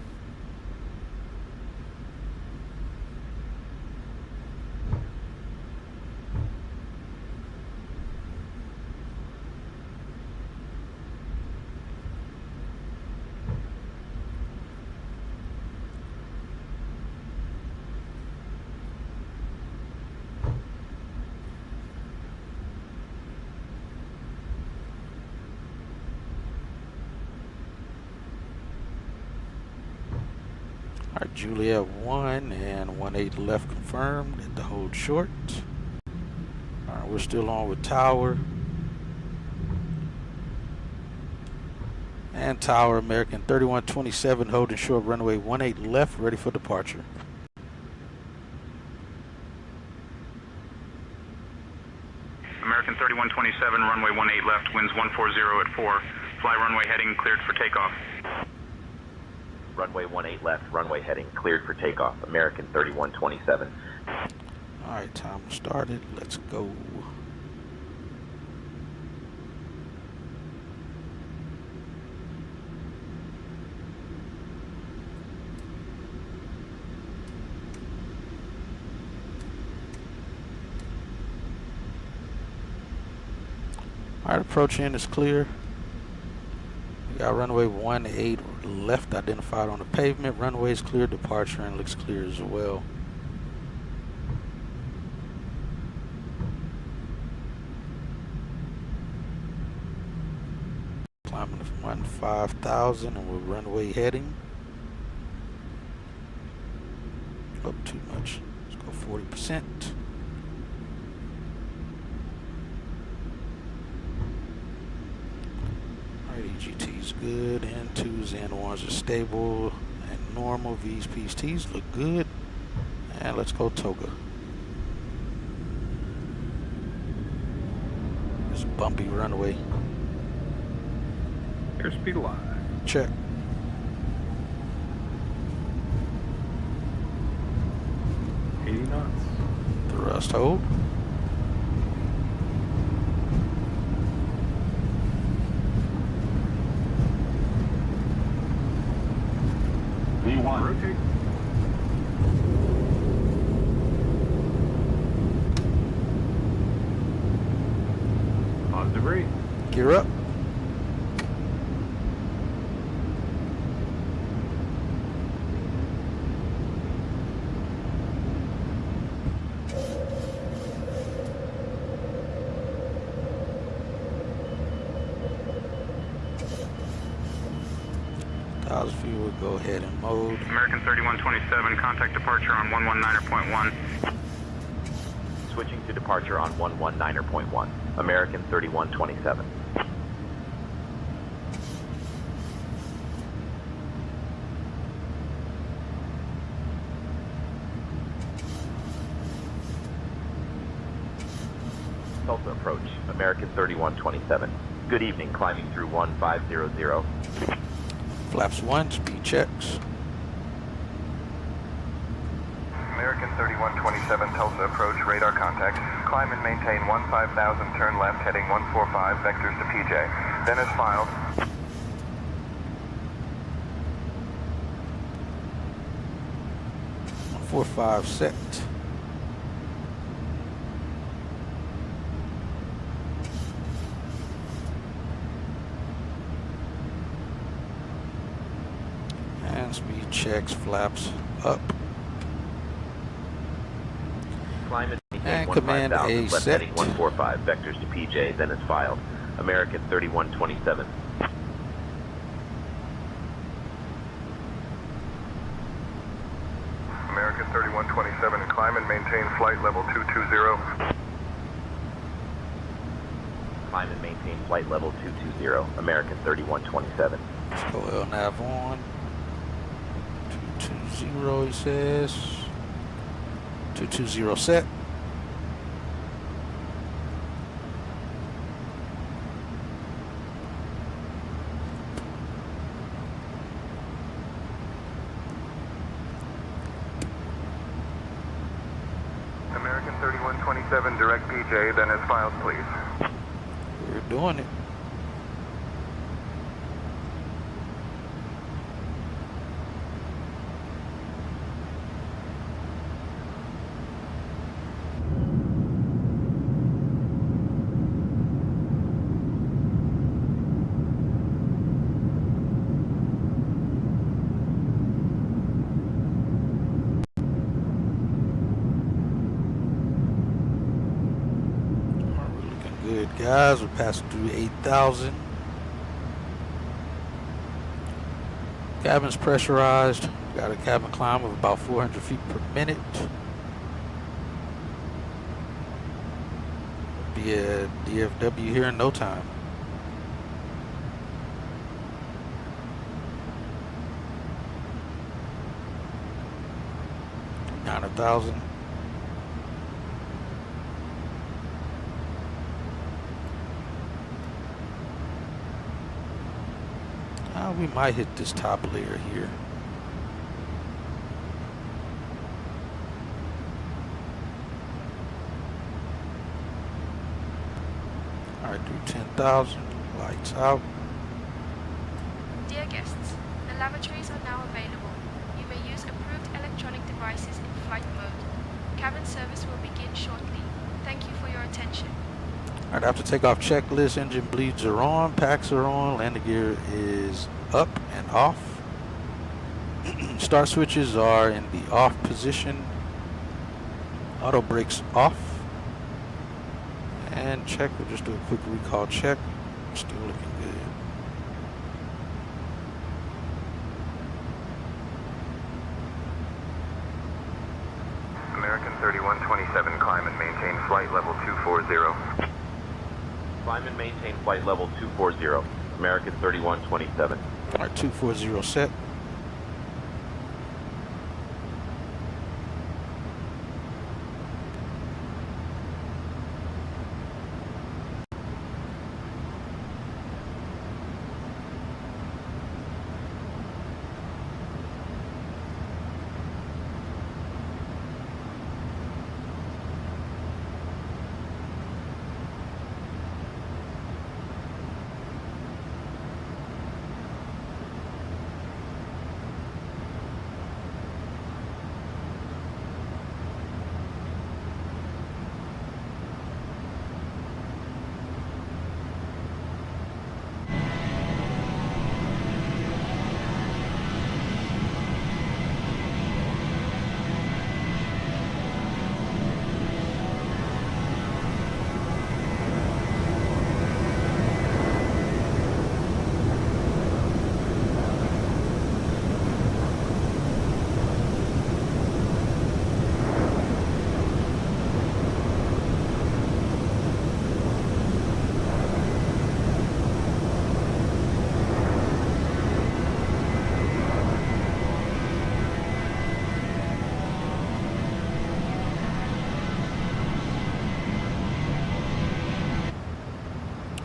Alright, Juliet 1 and 18 left confirmed at the hold short. Alright, we're still on with Tower. And Tower, American 3127 holding short runway 18 left, ready for departure. American 3127, runway 18 left, winds 140 at 4. Fly runway heading cleared for takeoff. Runway 18 left, runway heading cleared for takeoff. American 3127. Alright, time started. Let's go. Alright, approach in is clear. We got runway 18 left identified on the pavement. Runway is clear, departure and looks clear as well. Climbing to 15,000 and we're runway heading. Up too much. Let's go 40%. EGT is good, N2s and N1s are stable and normal. V's, P's, T's look good. And let's go Toga. It's a bumpy runway. Airspeed alive. Check. knots. Thrust hold. V1. Rotate. Positive rate. Gear up. Ktul-Kdfw will go ahead and mode. American 3127, contact departure on 119.1. Switching to departure on 119.1. American 3127. Tulsa approach, American 3127. Good evening, climbing through 1500. Flaps 1, speed checks. American 3127, Tulsa approach, radar contact. Climb and maintain 15,000, turn left, heading 145, vectors to PJ. Then as filed. 145 set. And speed checks, flaps up. Climb and maintain And command 15,000, A left set. heading 145, vectors to PJ, then as filed. American 3127. 3127, climb and maintain flight level 220. Climb and maintain flight level 220, American 3127. Let's go LNAV on. 220, he says. 220 set. American 3127, direct PJ, then as filed, please. We're doing it. We're looking good, guys. We're passing through 8,000. Cabin's pressurized. Got a cabin climb of about 400 feet per minute. Be a DFW here in no time. Nine 1,000. We might hit this top layer here. All right, do 10,000. Lights out. Dear guests, the lavatories are now available. You may use approved electronic devices in flight mode. Cabin service will begin shortly. Thank you for your attention. All right, after takeoff checklist, engine bleeds are on, packs are on, landing gear is up and off. Start switches are in the off position. Auto brakes off. And check, we'll just do a quick recall check. Still looking good. American 3127, climb and maintain flight level 240. Climb and maintain flight level 240, American 3127. All right, 240 set.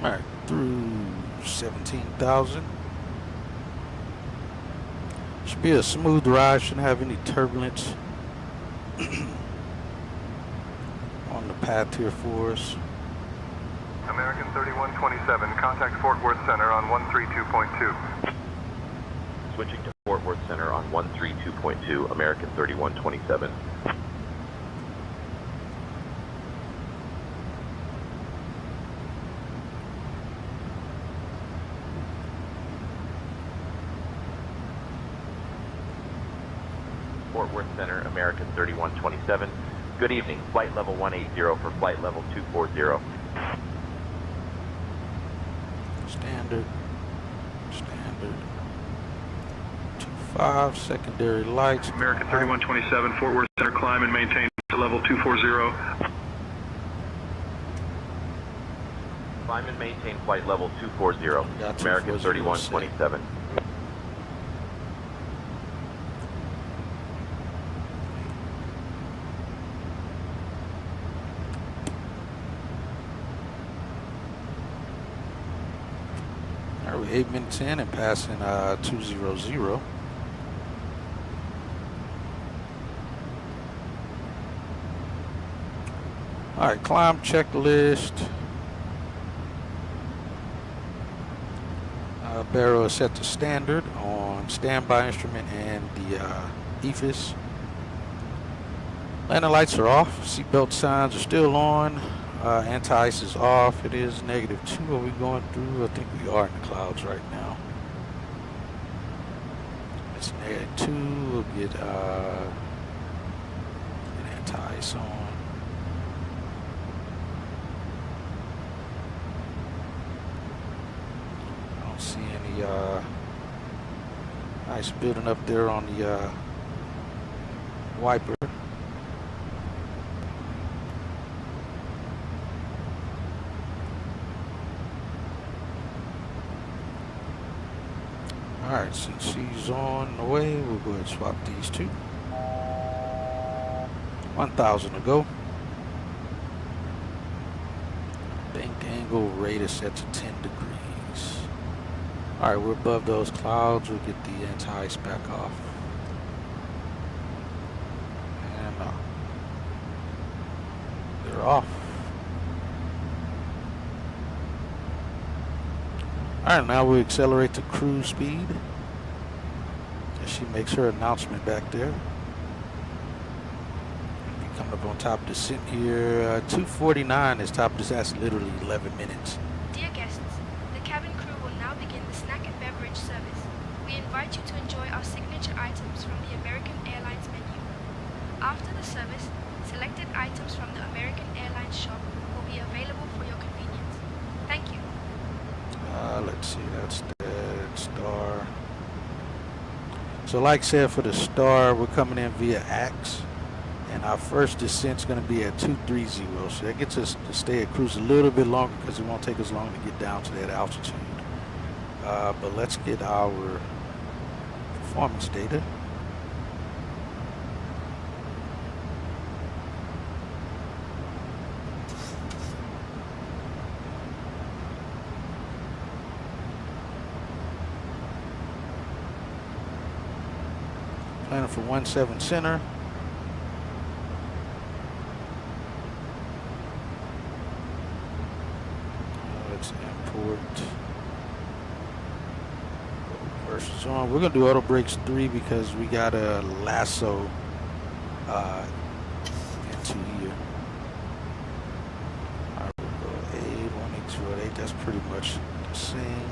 All right, through 17,000. Should be a smooth ride, shouldn't have any turbulence on the path here for us. American 3127, contact Fort Worth Center on 132.2. Switching to Fort Worth Center on 132.2, American 3127. Fort Worth Center, American 3127. Good evening. Flight level 180 for flight level 240. Standard. 240. 5 secondary lights. American 3127, Fort Worth Center, climb and maintain level 240. Climb and maintain flight level 240. Got American 240, 3127. All right, we're 8 minutes in and passing 200. All right, climb checklist. Barrel is set to standard on standby instrument and the EFIS. Landing lights are off. Seatbelt signs are still on. Anti-ice is off. It is -2. Are we going through? I think we are in the clouds right now. It's -2. We'll get an anti-ice on. See any ice building up there on the wiper. Alright, since she's on the way, we'll go ahead and swap these two. 1,000 to go. Bank angle rate is set to 10 degrees. Alright, we're above those clouds. We'll get the anti-ice back off. And they're off. Alright, now we accelerate to cruise speed. And she makes her announcement back there. Coming up on top of the descent here. 249 is top of this. That's literally 11 minutes. Dear guests, the cabin crew will now begin the snack and beverage service. We invite you to enjoy our signature items from the American Airlines menu. After the service, selected items from the American Airlines shop will be available for your convenience. Thank you. Let's see, that's that star. So like I said, for the star, we're coming in via AX. And our first descent's going to be at 230. So that gets us to stay at cruise a little bit longer because it won't take us long to get down to that altitude. But let's get our performance data. Planning for 17 center. Let's import. Versus on. We're gonna do auto brakes 3 because we got a lasso into here. Alright, we'll go 8, 182 at 8. That's pretty much the same.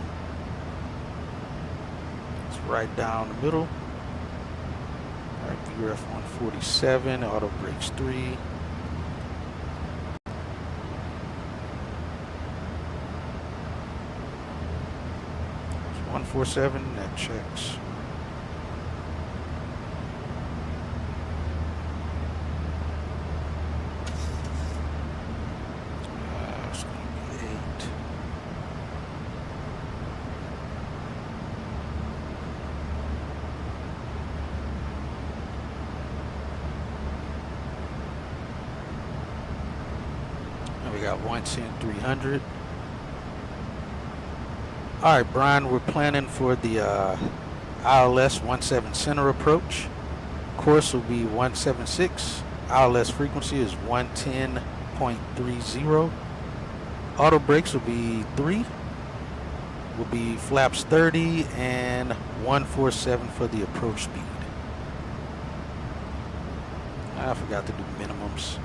It's right down the middle. Alright, VRF 147, auto brakes 3. 147, that checks. It's going to be 8. And we got 110, 300. All right, Brian, we're planning for the ILS 17 center approach. Course will be 176. ILS frequency is 110.30. Auto brakes will be 3. Will be flaps 30 and 147 for the approach speed. I forgot to do minimums.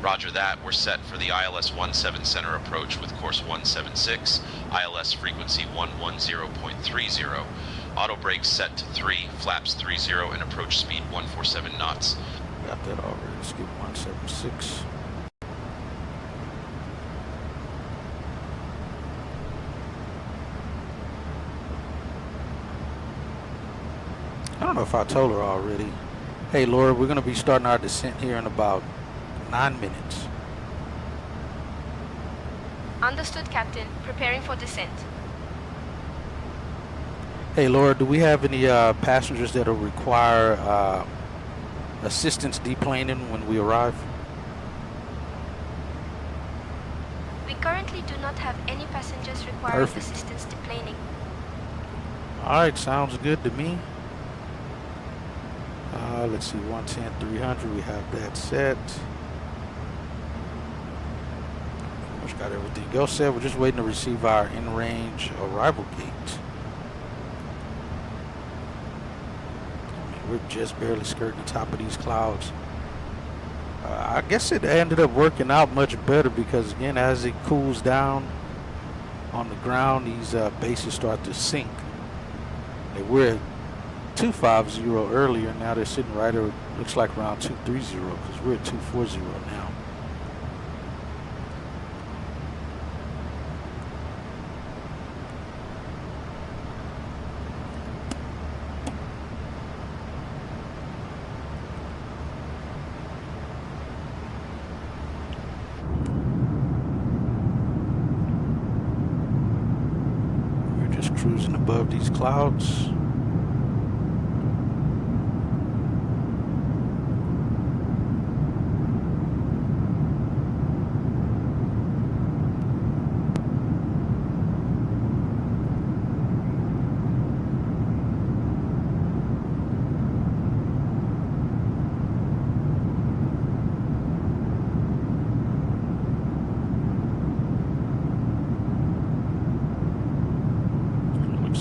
Roger that. We're set for the ILS 17 center approach with course 176, ILS frequency 110.30. Auto brakes set to 3, flaps 30, and approach speed 147 knots. Got that already. Let's get 176. know if I told her already. Hey, Laura, we're going to be starting our descent here in about 9 minutes. Understood, Captain. Preparing for descent. Hey, Laura, do we have any passengers that will require assistance deplaning when we arrive? We currently do not have any passengers requiring Perfect. assistance deplaning. All right, sounds good to me. Let's see, 110, 300, we have that set. We've got everything else set. We're just waiting to receive our in-range arrival gate. We're just barely skirting the top of these clouds. I guess it ended up working out much better because, again, as it cools down on the ground, these bases start to sink. They were at 250 earlier. Now they're sitting right at, looks like around 230 because we're at 240 now. Cruising above these clouds.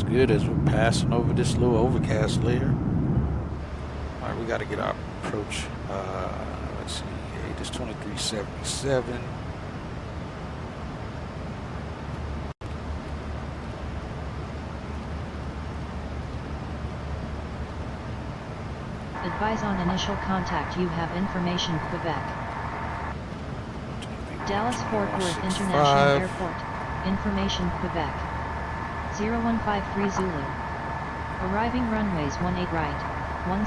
Good as we're passing over this little overcast layer. All right, we got to get our approach. Let's see, hey, this 2377. Advise on initial contact. You have information, Quebec. Dallas Fort Worth International Airport. Information, Quebec. 0153 Zulu. Arriving runways 18 right,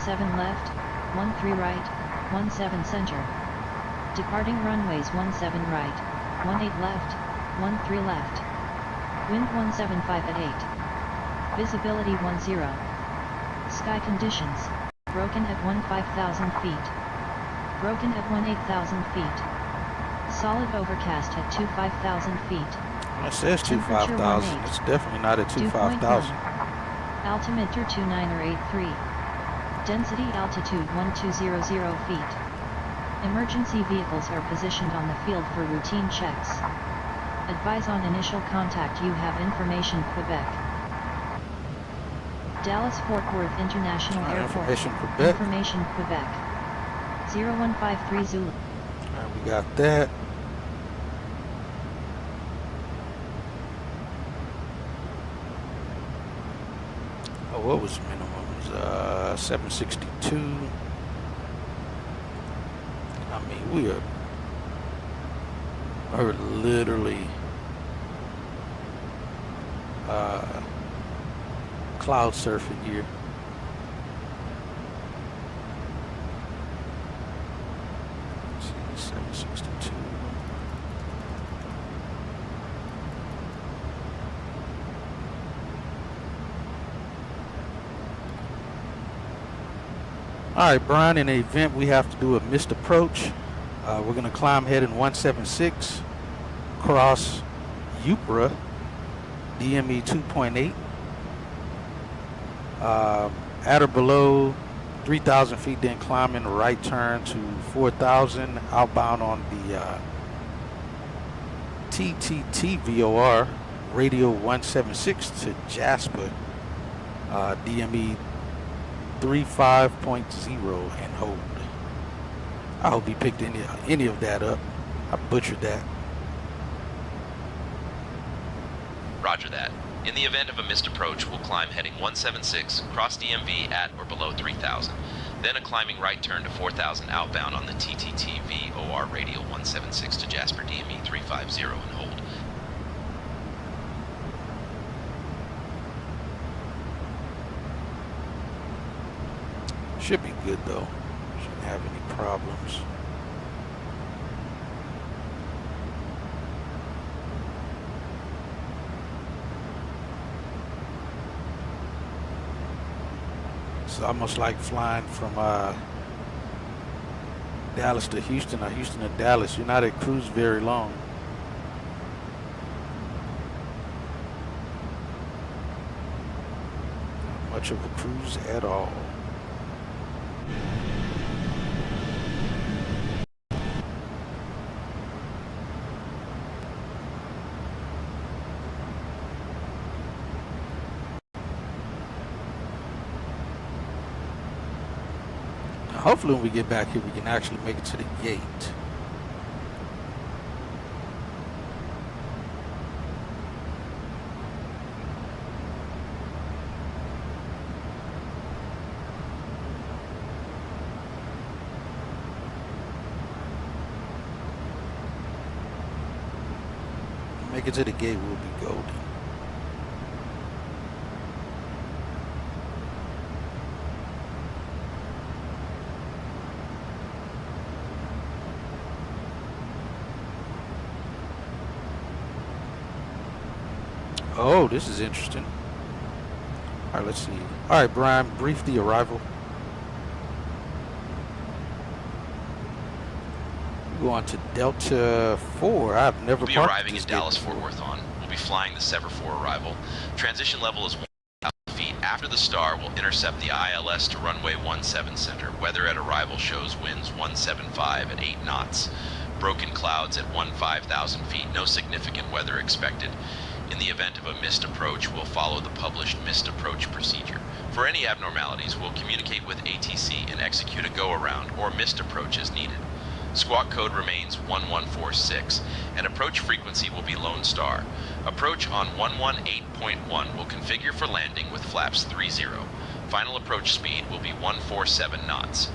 17 left, 13 right, 17 center. Departing runways 17 right, 18 left, 13 left. Wind 175 at 8. Visibility 10. Sky conditions. Broken at 15,000 feet. Broken at 18,000 feet. Solid overcast at 25,000 feet. It says 25,000. It's definitely not at 25,000. Altimeter 2983. Density altitude 1200 feet. Emergency vehicles are positioned on the field for routine checks. Advise on initial contact. You have information, Quebec. Dallas Fort Worth International Airport. Information, Quebec. Information, Quebec. 0153 Zulu. Alright, we got that. What was the minimum? It was 762. I mean, we are literally cloud surfing here. Let's see, 762. Alright, Brian, in the event we have to do a missed approach, we're going to climb heading 176, cross Ypres, DME 2.8, at or below 3,000 feet, then climbing right turn to 4,000, outbound on the TTT-VOR, radio 176 to Jasper, DME 35.0 and hold. I hope he picked any of that up. I butchered that. Roger that. In the event of a missed approach, we'll climb heading 176, cross DMV at or below 3,000. Then a climbing right turn to 4,000 outbound on the TTT-VOR radio 176 to Jasper DME 350 and hold. Should be good though. Shouldn't have any problems. It's almost like flying from Dallas to Houston or Houston to Dallas. You're not at cruise very long. Not much of a cruise at all. Hopefully when we get back here, we can actually make it to the gate. Make it to the gate, we'll be golden. Oh, this is interesting. All right, let's see. All right, Brian, brief the arrival. We're going to Delta 4. I've never We'll be parked arriving this in gate Dallas before. Fort Worth on. We'll be flying the Sever 4 arrival. Transition level is 1,000 feet. After the star, we'll intercept the ILS to runway 17 center. Weather at arrival shows winds 175 at 8 knots. Broken clouds at 15,000 feet. No significant weather expected. In the event of a missed approach, we'll follow the published missed approach procedure. For any abnormalities, we'll communicate with ATC and execute a go-around or missed approach as needed. Squawk code remains 1146, and approach frequency will be Lone Star. Approach on 118.1 will configure for landing with flaps 30. Final approach speed will be 147 knots.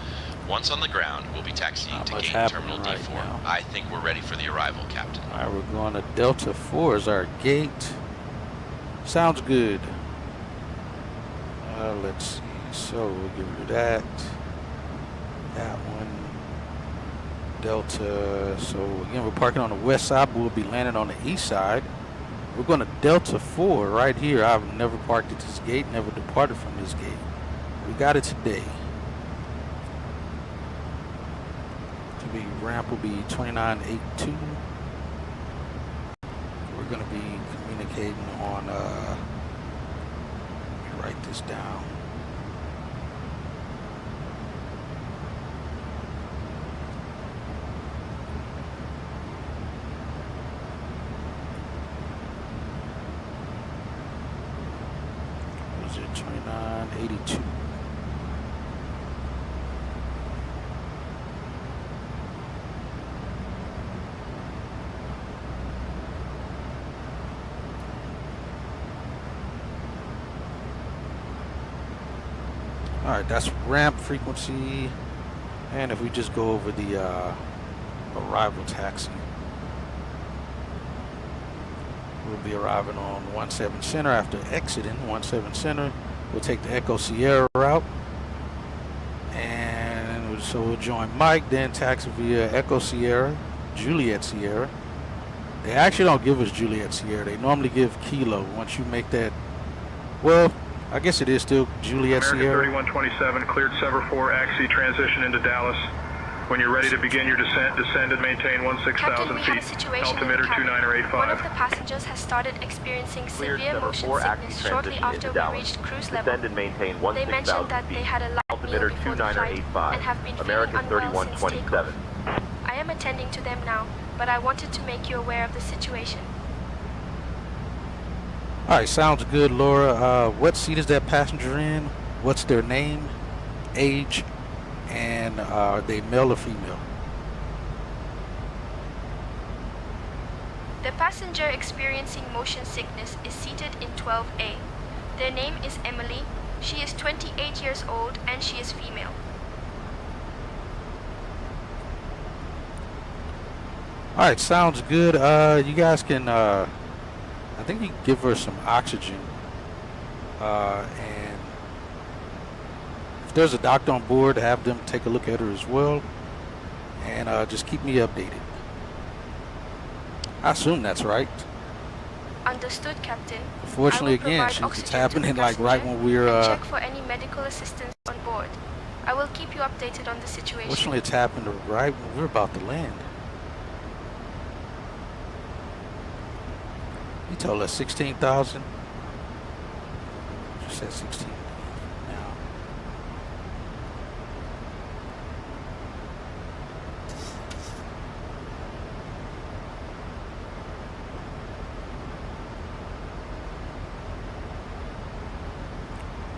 Once on the ground, we'll be taxiing to gate terminal D4. Now. I think we're ready for the arrival, Captain. All right, we're going to Delta 4 as our gate. Sounds good. Let's see. So we'll get rid of that. That one. Delta. So again, we're parking on the west side, but we'll be landing on the east side. We're going to Delta 4 right here. I've never parked at this gate, never departed from this gate. We got it today. Ramp will be 2982. We're going to be communicating on, let me write this down. What is it, 2982? All right, that's ramp frequency. And if we just go over the arrival taxi, we'll be arriving on 17 Center. After exiting 17 Center, we'll take the Echo Sierra route. And so we'll join Mike, then taxi via Echo Sierra, Juliet Sierra. They actually don't give us Juliet Sierra. They normally give Kilo. Once you make that, well, I guess it is still Juliet Sierra. American 3127, cleared Sever 4, axi transition into Dallas. When you're ready to begin your descent, descend and maintain 16,000 Captain, we have a feet. situation Altimeter in the cabin. 2985. One of the passengers has started experiencing Cleared severe Sever motion 4, axi sickness shortly transition after into we Dallas. reached cruise level. Descend and maintain They mentioned 16,000 that they feet. had a light Altimeter meal before the flight 2985. and have been American feeling unwell since 3127. takeoff. I am attending to them now, but I wanted to make you aware of the situation. All right, sounds good, Laura. What seat is that passenger in? What's their name, age, and are they male or female? The passenger experiencing motion sickness is seated in 12A. Their name is Emily. She is 28 years old and she is female. All right, sounds good. You guys can, I think you can give her some oxygen. And if there's a doctor on board, have them take a look at her as well, and just keep me updated. I assume that's right. Understood, Captain. Unfortunately, I will again, provide it's oxygen to the happening like right passenger when we're. and check for any medical assistance on board. I will keep you updated on the situation. Fortunately, it's happened right when we're about to land. He told us 16,000. She said 16 now.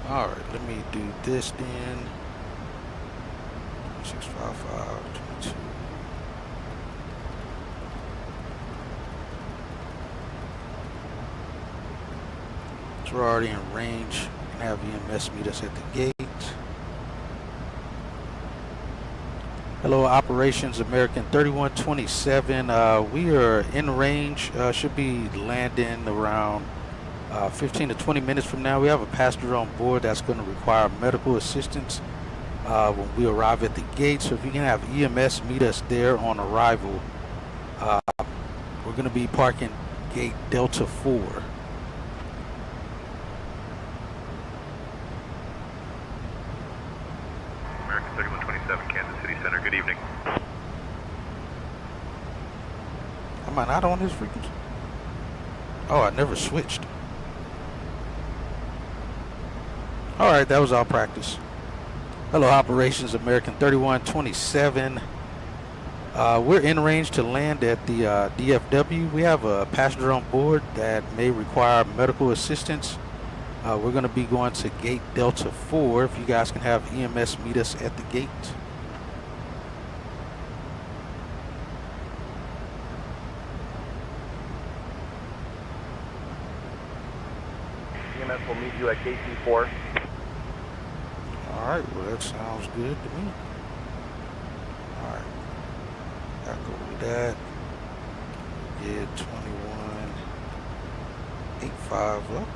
All right, let me do this then. 655, 22. So we're already in range. We can have EMS meet us at the gate. Hello, Operations American 3127. We are in range. Should be landing around 15 to 20 minutes from now. We have a passenger on board that's going to require medical assistance when we arrive at the gate. So if you can have EMS meet us there on arrival. We're going to be parking gate Delta 4. American 3127, Kansas City Center. Good evening. Am I not on this frequency? Oh, I never switched. All right, that was our practice. Hello, Operations American 3127. We're in range to land at the DFW. We have a passenger on board that may require medical assistance. We're going to be going to gate Delta 4. If you guys can have EMS meet us at the gate. EMS will meet you at gate D4. All right, well, that sounds good to me. All right, I'll go with that. Yeah, 21.85 up.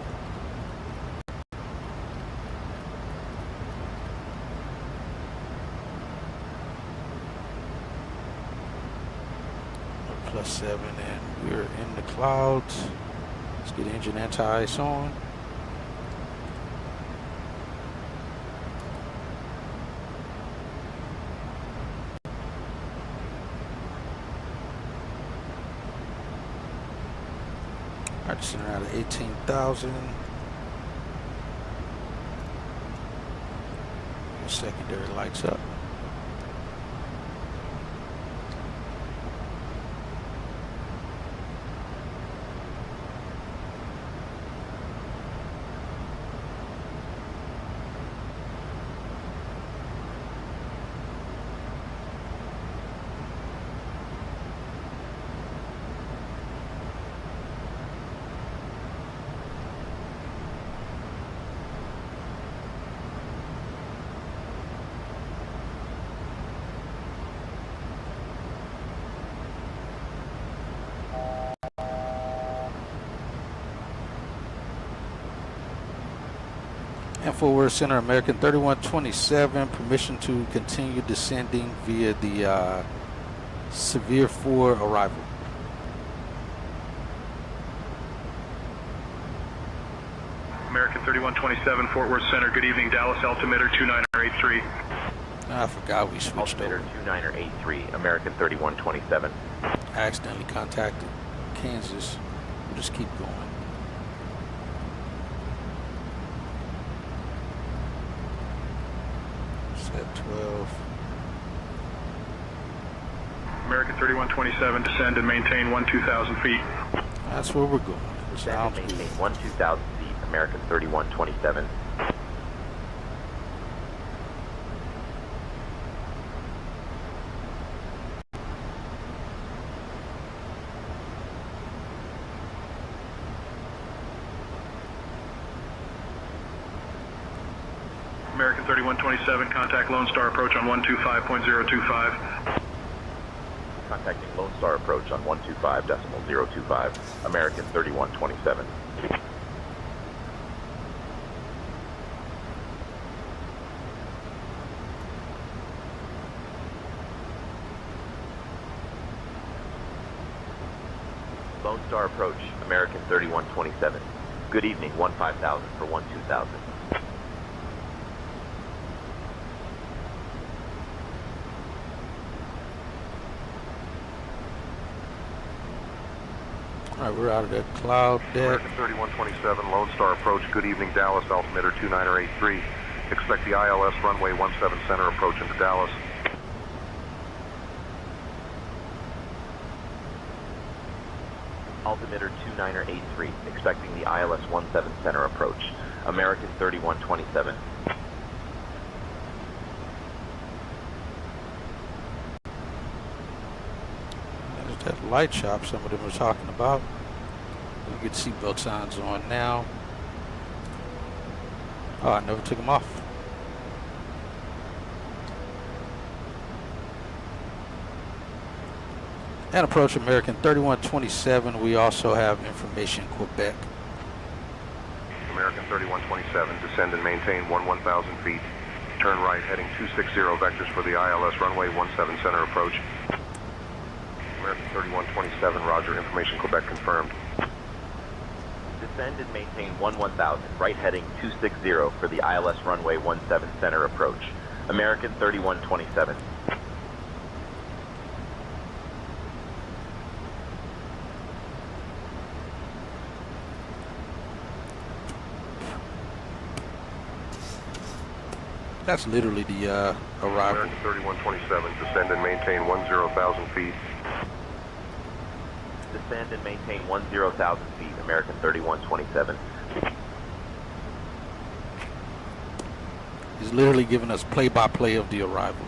+7, and we're in the clouds. Let's get engine anti-ice on. Alright, sitting around at 18,000. Secondary lights up. And Forward Center American 3127, permission to continue descending via the Severe 4 arrival. American 3127, Fort Worth Center. Good evening, Dallas altimeter 2983. I forgot we switched Altimeter over. 2983, American 3127. I accidentally contacted Kansas. We'll just keep going. Set 12. American 3127, descend and maintain 12,000 feet. That's where we're going. Descend Sounds and good. maintain 12,000 feet, American 3127. American 3127, contact Lone Star approach on 125.025. Contacting Lone Star approach on 125.025, American 3127. Lone Star approach, American 3127. Good evening, 15,000 for 12,000. All right, we're out of that cloud deck. American 3127, Lone Star approach. Good evening, Dallas, altimeter 2983. Expect the ILS runway 17 center approach into Dallas. Altimeter 2983, expecting the ILS 17 center approach. American 3127. There's that light shop some of them were talking about. We get seatbelt signs on now. Oh, I never took them off. And approach American 3127. We also have information Quebec. American 3127, descend and maintain 1,000 feet. Turn right, heading 260 vectors for the ILS runway 17 center approach. American 3127, roger, information Quebec confirmed. Descend and maintain 1,000, right heading 260 for the ILS runway 17 center approach. American 3127. That's literally the arrival. American 3127, descend and maintain 10,000 feet. Descend and maintain 10,000 feet, American 3127. He's literally giving us play-by-play of the arrival.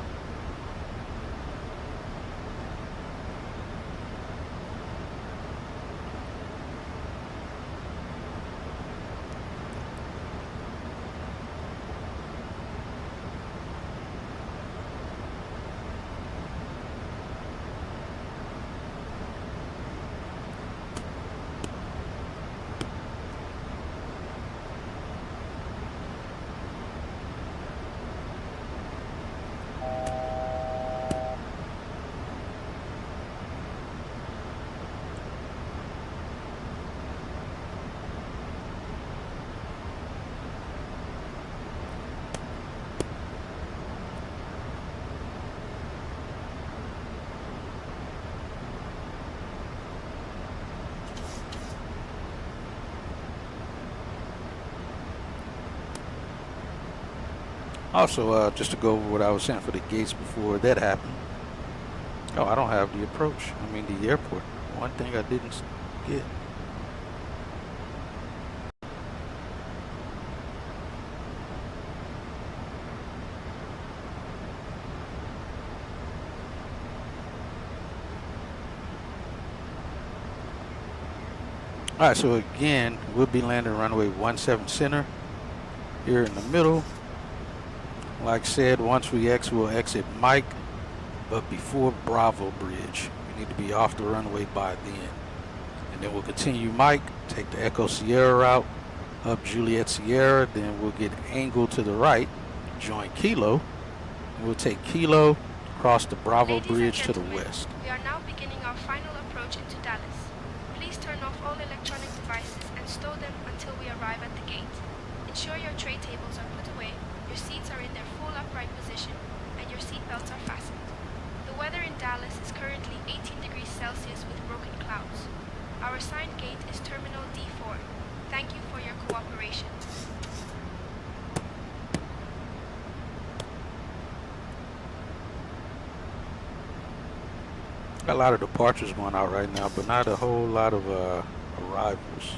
Also, just to go over what I was saying for the gates before that happened. Oh, I don't have the approach. I mean the airport. One thing I didn't get. All right, so again, we'll be landing runway 17 center here in the middle. Like I said, once we exit, we'll exit Mike, but before Bravo Bridge. We need to be off the runway by then. And then we'll continue Mike, take the Echo Sierra route, up Juliet Sierra, then we'll get angled to the right, join Kilo, and we'll take Kilo, cross the Bravo Ladies Bridge and to the gentlemen, west. We are now beginning our final approach into Dallas. Please turn off all electronic devices and stow them until we arrive at the gate. Ensure your tray tables are put away, your seats are in their full upright position, and your seat belts are fastened. The weather in Dallas is currently 18 degrees Celsius with broken clouds. Our assigned gate is Terminal D4. Thank you for your cooperation. Got a lot of departures going out right now, but not a whole lot of arrivals.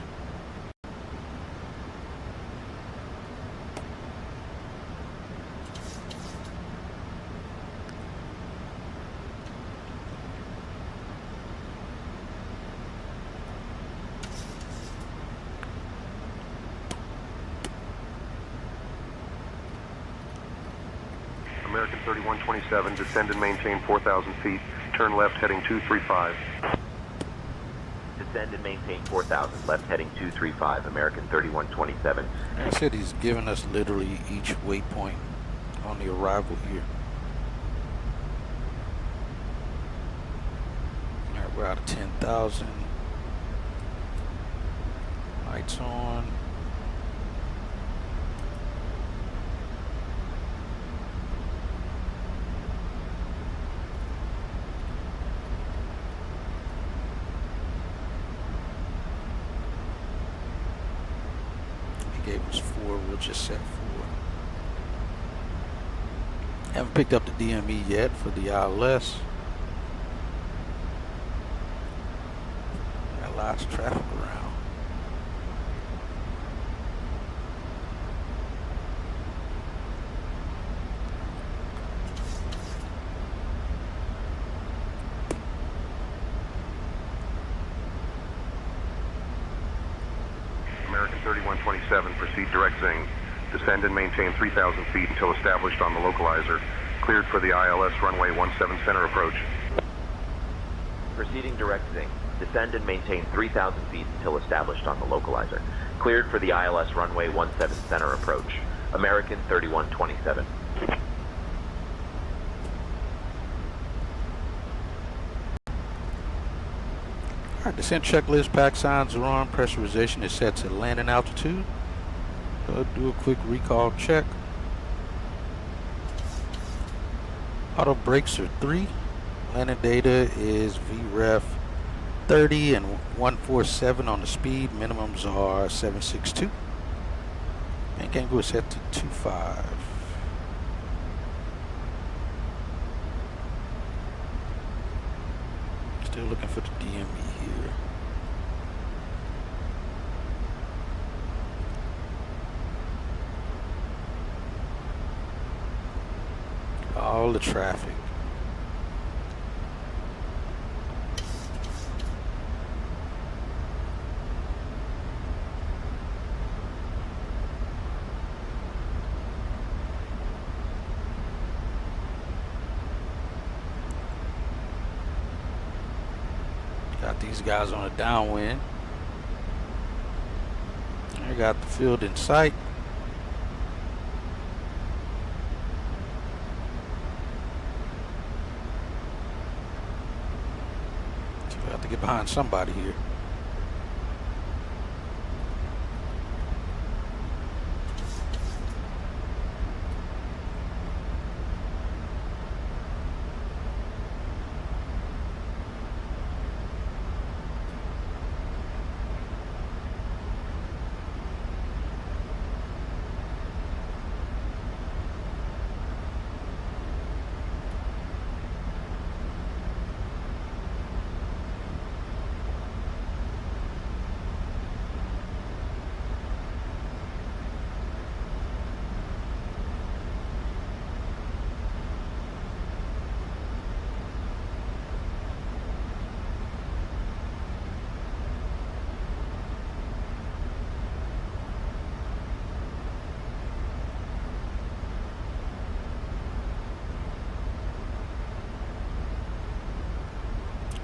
American 3127, descend and maintain 4,000 feet. Turn left, heading 235. Descend and maintain 4,000, left heading 235, American 3127. Like I said, he's giving us literally each waypoint on the arrival here. All right, we're out of 10,000. Lights on. He gave us 4, we'll just set 4. Haven't picked up the DME yet for the ILS. Got lots of traffic around. American 3127, proceed direct Zing. Descend and maintain 3,000 feet until established on the localizer. Cleared for the ILS runway 17 center approach. Proceeding direct Zing. Descend and maintain 3,000 feet until established on the localizer. Cleared for the ILS runway 17 center approach. American 3127. Alright, descent checklist, pack signs are on, pressurization is set to landing altitude. Do a quick recall check. Auto brakes are 3. Landing data is VREF 30 and 147 on the speed. Minimums are 762. And Kangaroo is set to 25. Still looking for the DME here. All the traffic. Got these guys on a downwind. I got the field in sight. So we have to get behind somebody here.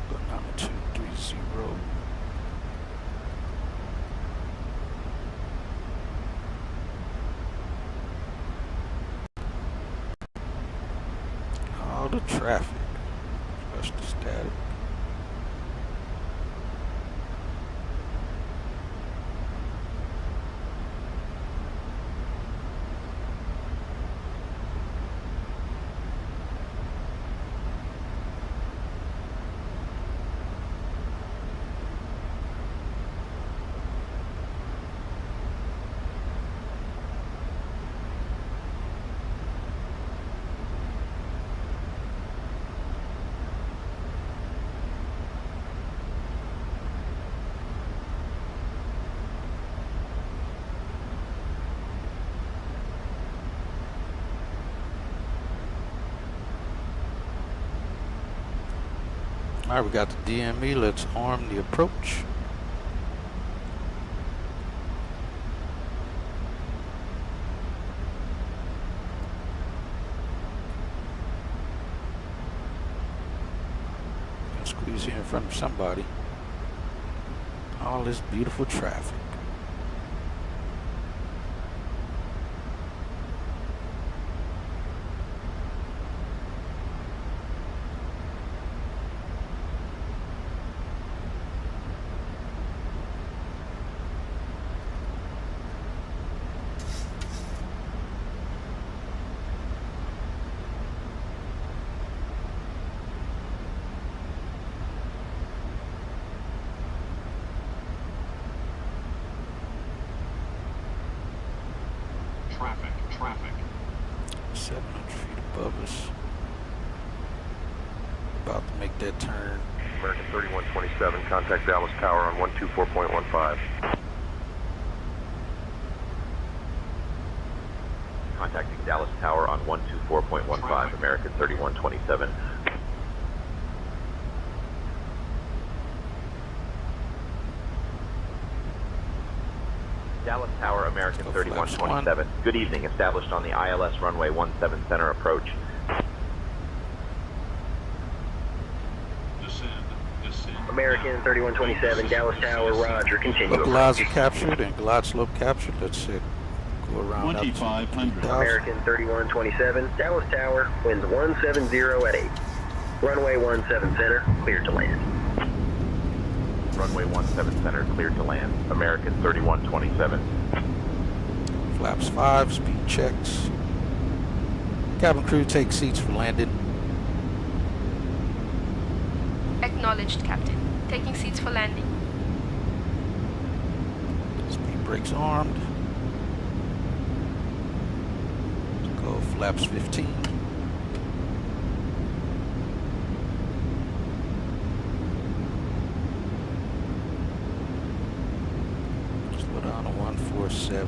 Going down to 230. All the traffic. Plus the static. All right, we got the DME. Let's arm the approach. Squeeze here in front of somebody. All this beautiful traffic. us. About to make that turn. American 3127, contact Dallas Tower on 124.15. Contacting Dallas Tower on 124.15, American 3127. Dallas Tower, American 3127. Good evening, established on the ILS runway 17 center approach. American 3127, Dallas Tower, roger, continue. Localizer captured and glide slope captured. Let's go around 2500. American 3127, Dallas Tower, winds 170 at 8. Runway 17 center, cleared to land. Runway 17 center, cleared to land. American 3127. Flaps 5, speed checks. Cabin crew take seats for landing. Acknowledged, Captain. Taking seats for landing. Speed brakes armed. Let's go flaps 15. Slow down to 147.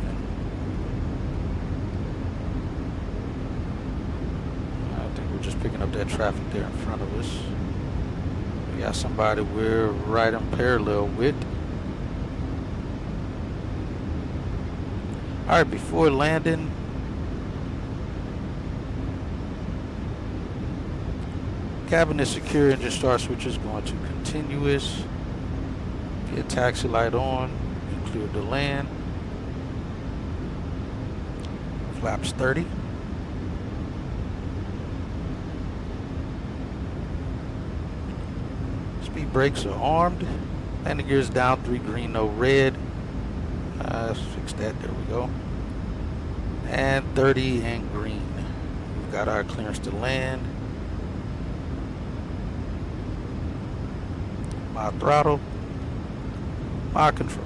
I think we're just picking up that traffic there in front of us. We got somebody we're right in parallel with. Alright, before landing, cabin is secure, engine start switches going to continuous. Get taxi light on, and clear to land. Flaps 30. Speed brakes are armed. Landing gears down, 3 green, no red. Let's fix that, there we go. And 30 and green. We've got our clearance to land. My throttle, my controls.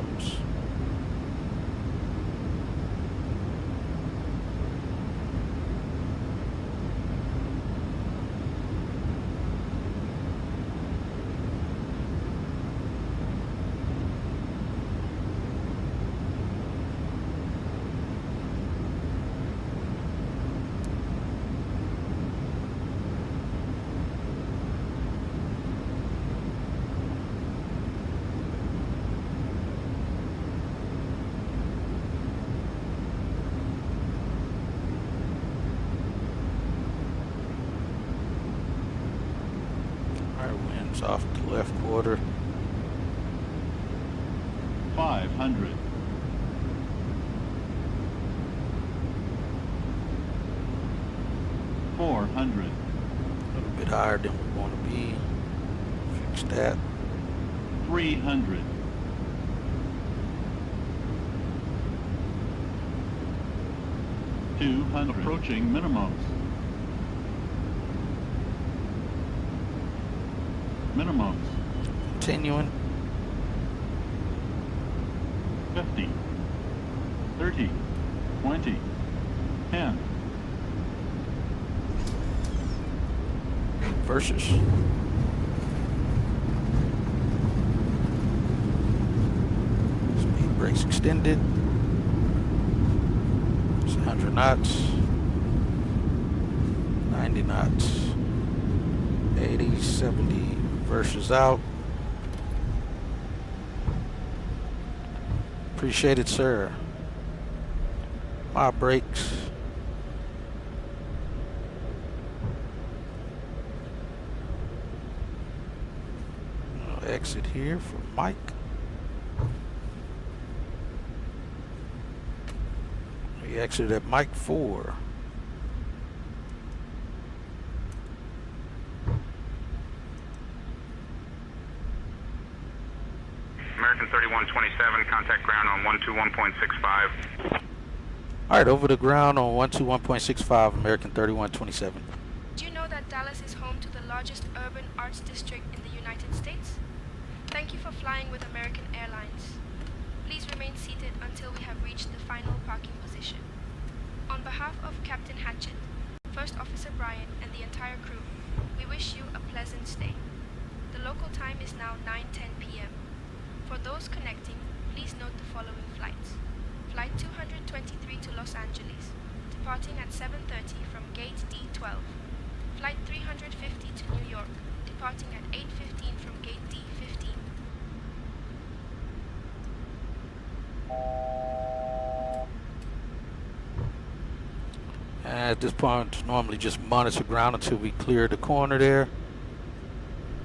Winds off the left quarter. 500. 400. A little bit higher than we want to be. Fix that. 300. 200. Approaching minimums. Minimums. Continuing. 50. 30. 20. 10. Versus. Speed brakes extended. It's 100 knots. 90 knots. 80, 70. Versus out. Appreciate it, sir. My brakes. I'll exit here for Mike. We exited at Mike 4. American 3127, contact ground on 121.65. Alright, over the ground on 121.65, American 3127. Do you know that Dallas is home to the largest urban arts district in the United States? Thank you for flying with American Airlines. Please remain seated until we have reached the final parking position. On behalf of Captain Hatchett, for First Officer Brian, and the entire crew, we wish you a pleasant stay. The local time is now 9:10 p.m. For those connecting, please note the following flights. Flight 223 to Los Angeles, departing at 7:30 from Gate D12. Flight 350 to New York, departing at 8:15 from Gate D15. At this point, normally just monitor ground until we clear the corner there.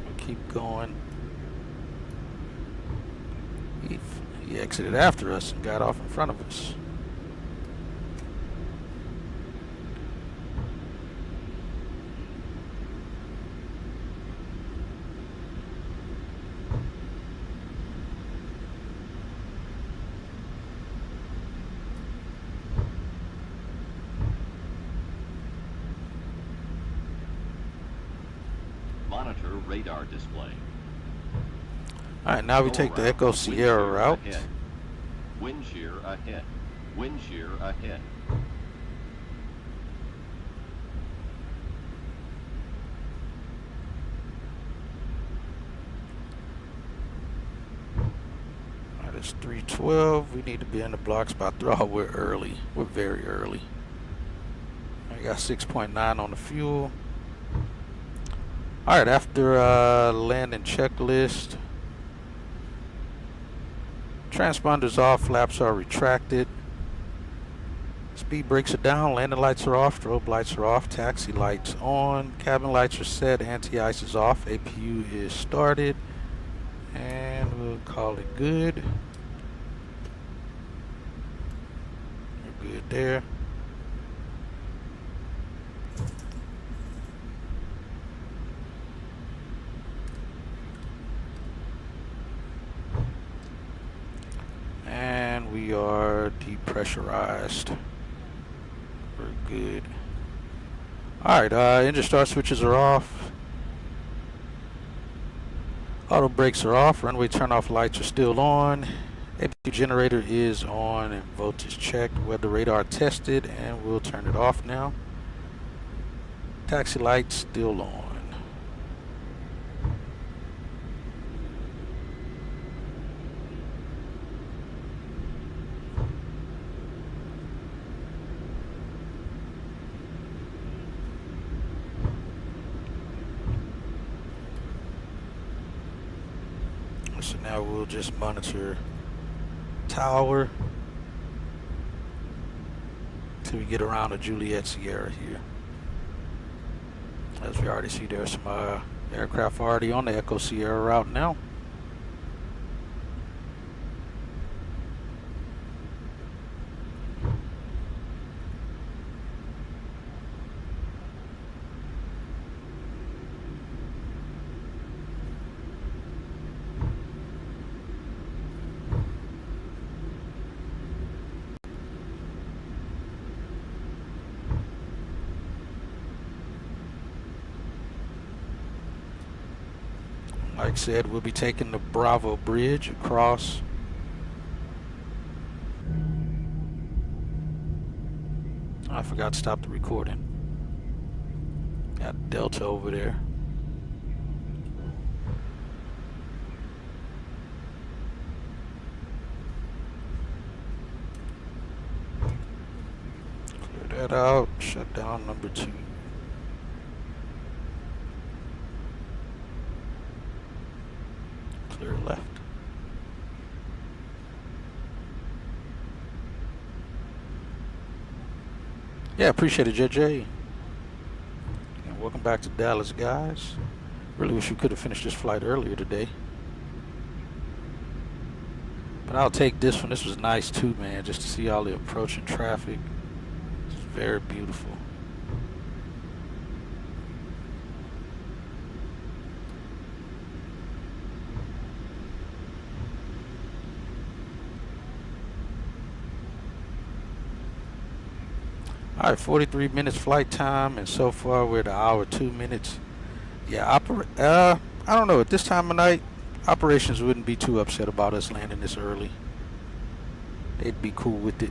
We'll keep going. He exited after us and got off in front of us. Monitor radar display. All right, now we take the Echo Sierra route. Wind shear ahead. Wind shear ahead. All right, it's 312. We need to be in the block spot. Oh, we're early. We're very early. I got 6.9 on the fuel. All right, after landing checklist, transponders off, flaps are retracted, speed brakes are down, landing lights are off, strobe lights are off, taxi lights on, cabin lights are set, anti-ice is off, APU is started, and we'll call it good. We're good there. And we are depressurized. We're good. Alright, engine start switches are off. Auto brakes are off. Runway turn-off lights are still on. APU generator is on and voltage checked. Weather radar tested, and we'll turn it off now. Taxi lights still on. So now we'll just monitor tower till we get around to Juliet Sierra here. As we already see, there's some aircraft already on the Echo Sierra route now. Like I said, we'll be taking the Bravo Bridge across. I forgot to stop the recording. Got Delta over there. Clear that out. Shut down number 2. Clear left. Yeah, appreciate it, JJ. And welcome back to Dallas, guys. Really wish we could have finished this flight earlier today. But I'll take this one. This was nice too, man, just to see all the approaching traffic. It's very beautiful. All right, 43 minutes flight time, and so far we're at 1 hour 2 minutes. Yeah, I don't know. At this time of night, operations wouldn't be too upset about us landing this early. They'd be cool with it.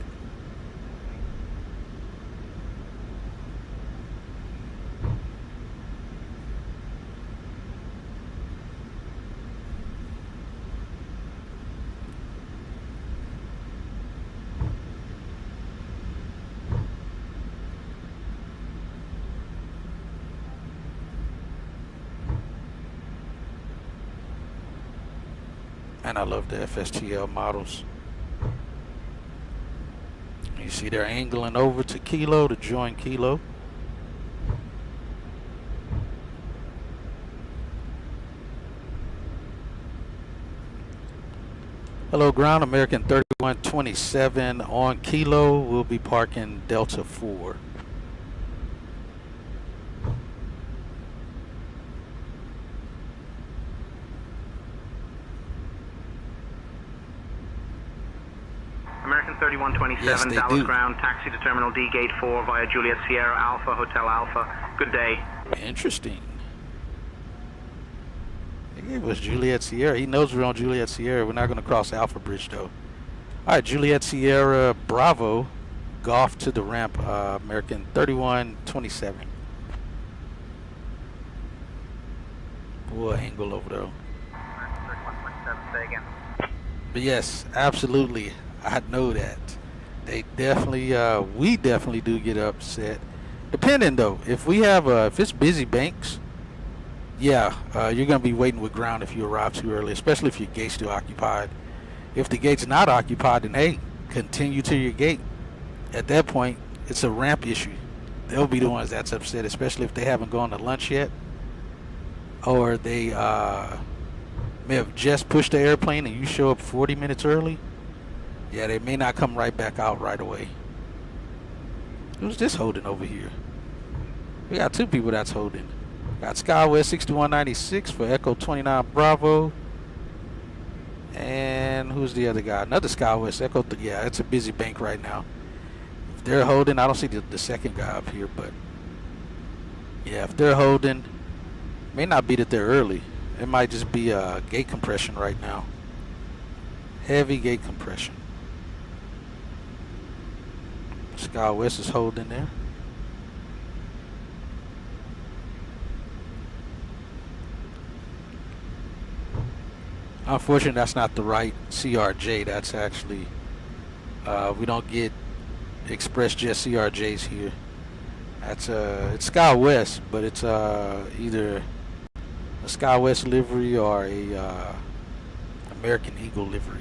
And I love the FSTL models. You see they're angling over to Kilo to join Kilo. Hello ground, American 3127 on Kilo. We'll be parking Delta 4. American 3127, Yes, they Dallas do. ground, taxi to Terminal D, Gate 4 via Juliet Sierra Alpha, Hotel Alpha. Good day. Interesting. He gave us Juliet Sierra. He knows we're on Juliet Sierra. We're not going to cross Alpha Bridge, though. All right, Juliet Sierra Bravo, golf to the ramp, American 3127. Boy, angle over there. 3127, say again. But yes, absolutely. I know that. They definitely, we definitely do get upset. Depending though, if we have, if it's busy banks, yeah, you're gonna be waiting with ground if you arrive too early, especially if your gate's still occupied. If the gate's not occupied, then hey, continue to your gate. At that point, it's a ramp issue. They'll be the ones that's upset, especially if they haven't gone to lunch yet, or they may have just pushed the airplane and you show up 40 minutes early. Yeah, they may not come right back out right away. Who's this holding over here? We got two people that's holding. Got SkyWest 6196 for Echo 29 Bravo. And who's the other guy? Another SkyWest Echo. Yeah, it's a busy bank right now. If they're holding, I don't see the second guy up here, but yeah, if they're holding, may not be that they're early. It might just be gate compression right now. Heavy gate compression. SkyWest is holding there. Unfortunately, that's not the right CRJ. That's actually, we don't get express jet CRJs here. That's it's SkyWest, but it's either a SkyWest livery or a American Eagle livery.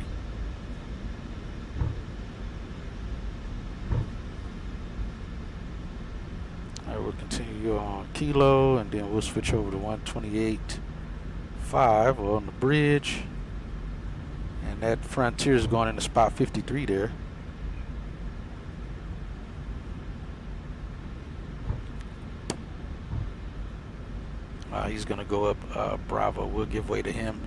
All right, we'll continue on Kilo, and then we'll switch over to 128.5 on the bridge. And that Frontier is going into spot 53 there. He's going to go up Bravo. We'll give way to him.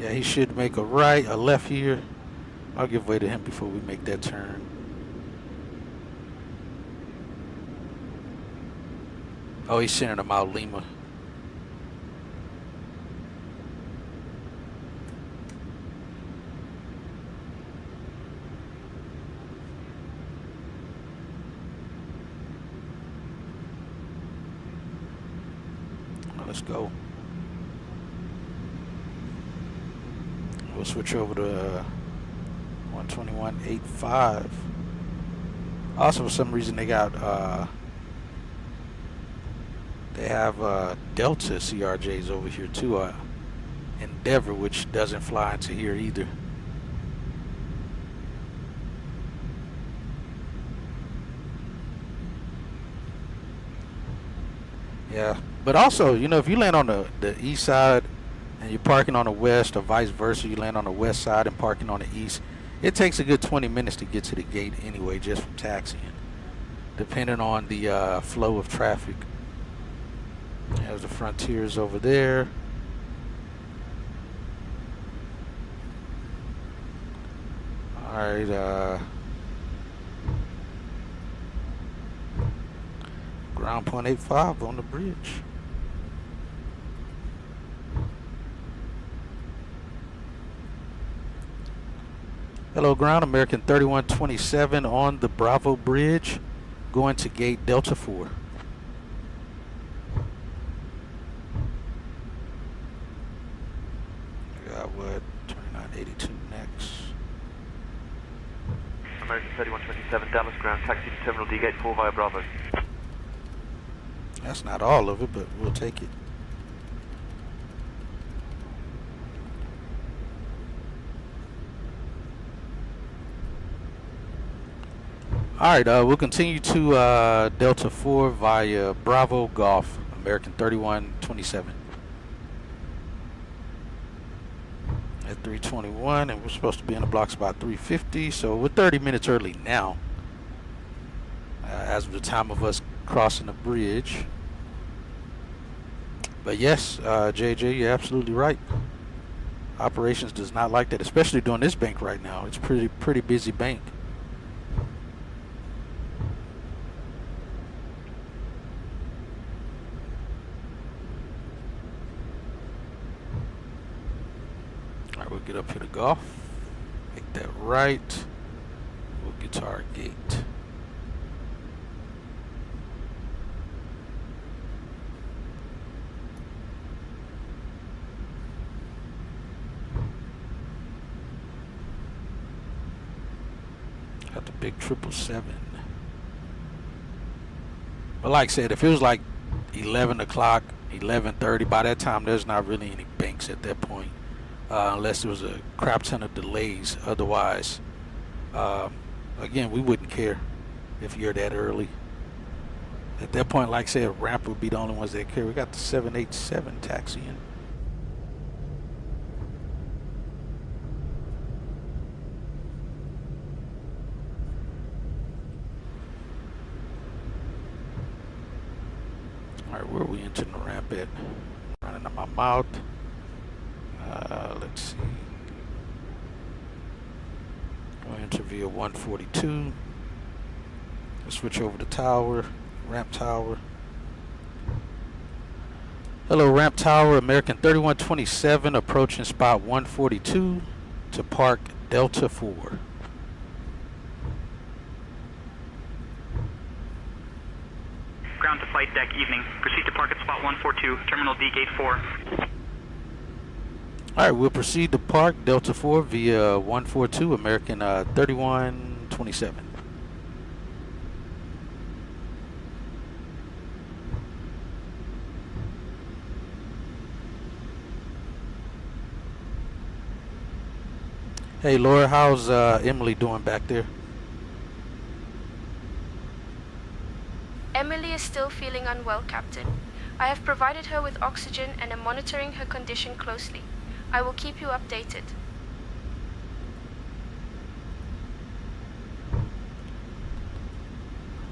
Yeah, he should make a left here. I'll give way to him before we make that turn. Oh, he's sending him out Lima. Let's go. We'll switch over to 121.85. Also, for some reason, they got they have Delta CRJs over here too. Endeavor, which doesn't fly into here either. Yeah, but also, you know, if you land on the east side and you're parking on the west, or vice versa, you land on the west side and parking on the east, it takes a good 20 minutes to get to the gate anyway, just from taxiing, depending on the flow of traffic. There's the Frontiers over there. All right, ground .85 on the bridge. Hello ground, American 3127 on the Bravo bridge, going to gate Delta 4. We got what, 2982 next. American 3127, Dallas ground, taxi to Terminal D, Gate 4 via Bravo. That's not all of it, but we'll take it. All right, we'll continue to Delta 4 via Bravo Golf, American 3127. At 321, and we're supposed to be in the block spot 350, so we're 30 minutes early now. As of the time of us crossing the bridge. But yes, JJ, you're absolutely right. Operations does not like that, especially during this bank right now. It's pretty busy bank. All right, we'll get up here to golf. Make that right. We'll get to our gate. Got the big 777. But like I said, if it was like 11 o'clock, 11:30, by that time there's not really any banks at that point, unless there was a crap ton of delays. Otherwise, again, we wouldn't care if you're that early. At that point, like I said, ramp would be the only ones that care. We got the 787 taxiing. Where are we entering the ramp at? Running out my mouth. Let's see. Going to via 142. Let's switch over to tower, ramp tower. Hello, ramp tower, American 3127, approaching spot 142 to park Delta 4. Ground to flight deck, evening. Proceed to park at spot 142, terminal D gate 4. All right, we'll proceed to park Delta 4 via 142, American 3127. Hey, Laura, how's Emily doing back there? Emily is still feeling unwell, Captain. I have provided her with oxygen and am monitoring her condition closely. I will keep you updated.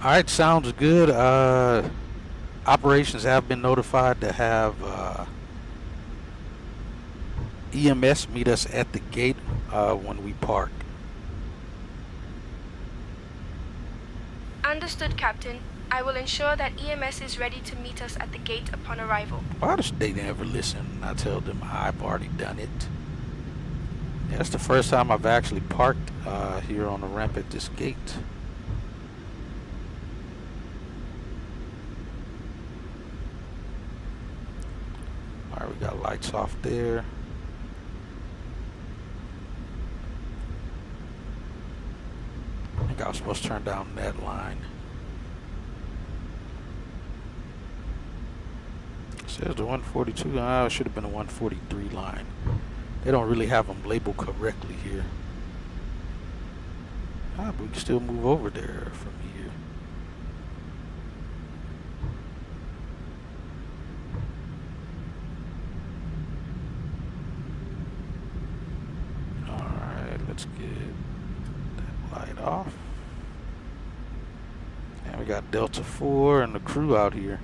All right, sounds good. Operations have been notified to have EMS meet us at the gate when we park. Understood, Captain. I will ensure that EMS is ready to meet us at the gate upon arrival. Why does they never listen? I tell them I've already done it. Yeah, that's the first time I've actually parked here on the ramp at this gate. All right, we got lights off there. I think I was supposed to turn down that line. Says the 142. It should have been a 143 line. They don't really have them labeled correctly here. But we can still move over there from here. Alright, let's get that light off. And we got Delta 4 and the crew out here.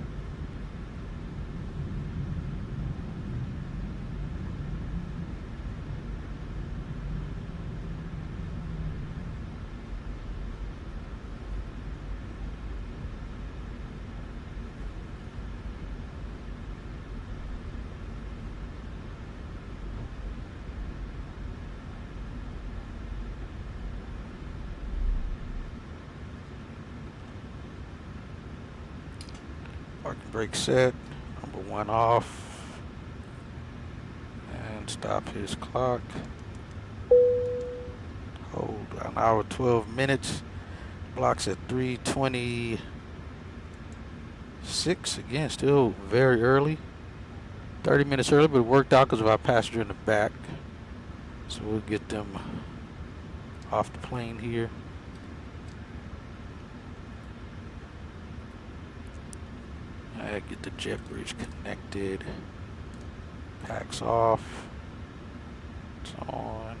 Parking brake set, number 1 off, and stop his clock. Hold an hour 12 minutes. Blocks at 3:26. Again, still very early. 30 minutes early, but it worked out because of our passenger in the back. So we'll get them off the plane here. Get the jet bridge connected. Packs off. It's on.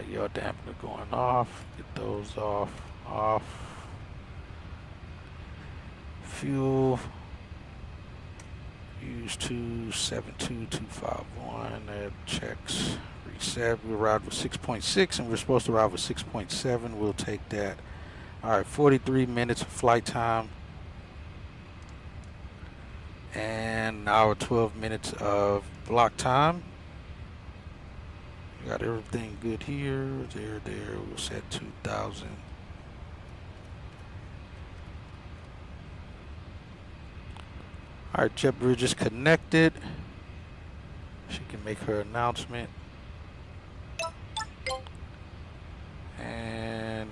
Yaw dampener going off. Get those off. Fuel. Use 272251. That checks. Reset. We arrived with 6.6 and we're supposed to arrive with 6.7. We'll take that. Alright, 43 minutes of flight time. And now 12 minutes of block time. Got everything good here. There. We'll set 2000. Alright, jet bridge is connected. She can make her announcement. And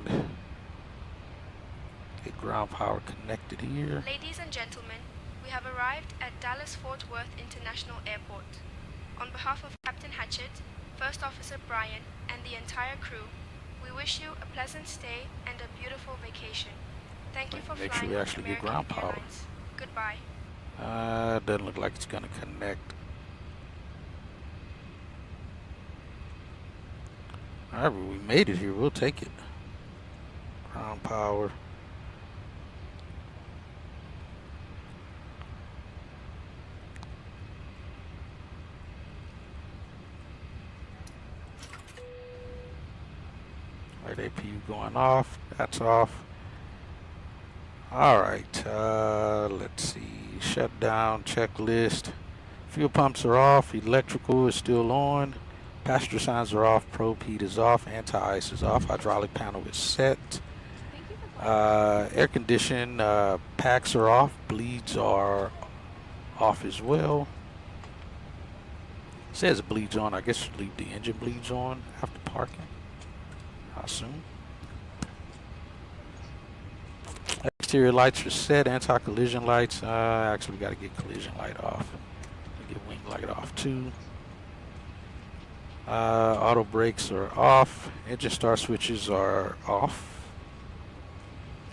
get ground power connected here. Ladies and gentlemen, we have arrived at Dallas-Fort Worth International Airport. On behalf of Captain Hatchett, First Officer Brian, and the entire crew, we wish you a pleasant stay and a beautiful vacation. Thank you for Make flying sure we with actually get American ground power. Airlines. Goodbye. Doesn't look like it's gonna connect. Alright, we made it here. We'll take it. Ground power. Right, APU going off. That's off. Alright, let's see. Shutdown checklist. Fuel pumps are off. Electrical is still on. Passenger signs are off. Probe heat is off. Anti-ice is off. Hydraulic panel is set. Air condition packs are off. Bleeds are off as well. Says bleeds on. I guess leave the engine bleeds on after parking, I assume. Exterior lights are set. Anti-collision lights. Actually, we got to get collision light off. Get wing light off too. Auto brakes are off. Engine start switches are off.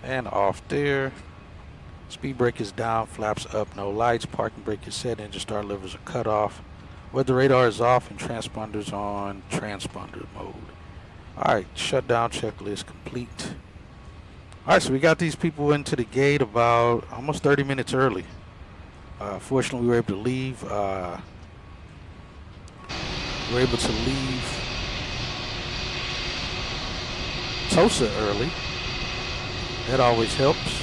And off there. Speed brake is down. Flaps up. No lights. Parking brake is set. Engine start levers are cut off. Weather radar is off and transponders on transponder mode. Alright, shutdown checklist complete. Alright, so we got these people into the gate about almost 30 minutes early. Fortunately, we were able to leave. We were able to leave Tulsa early. That always helps.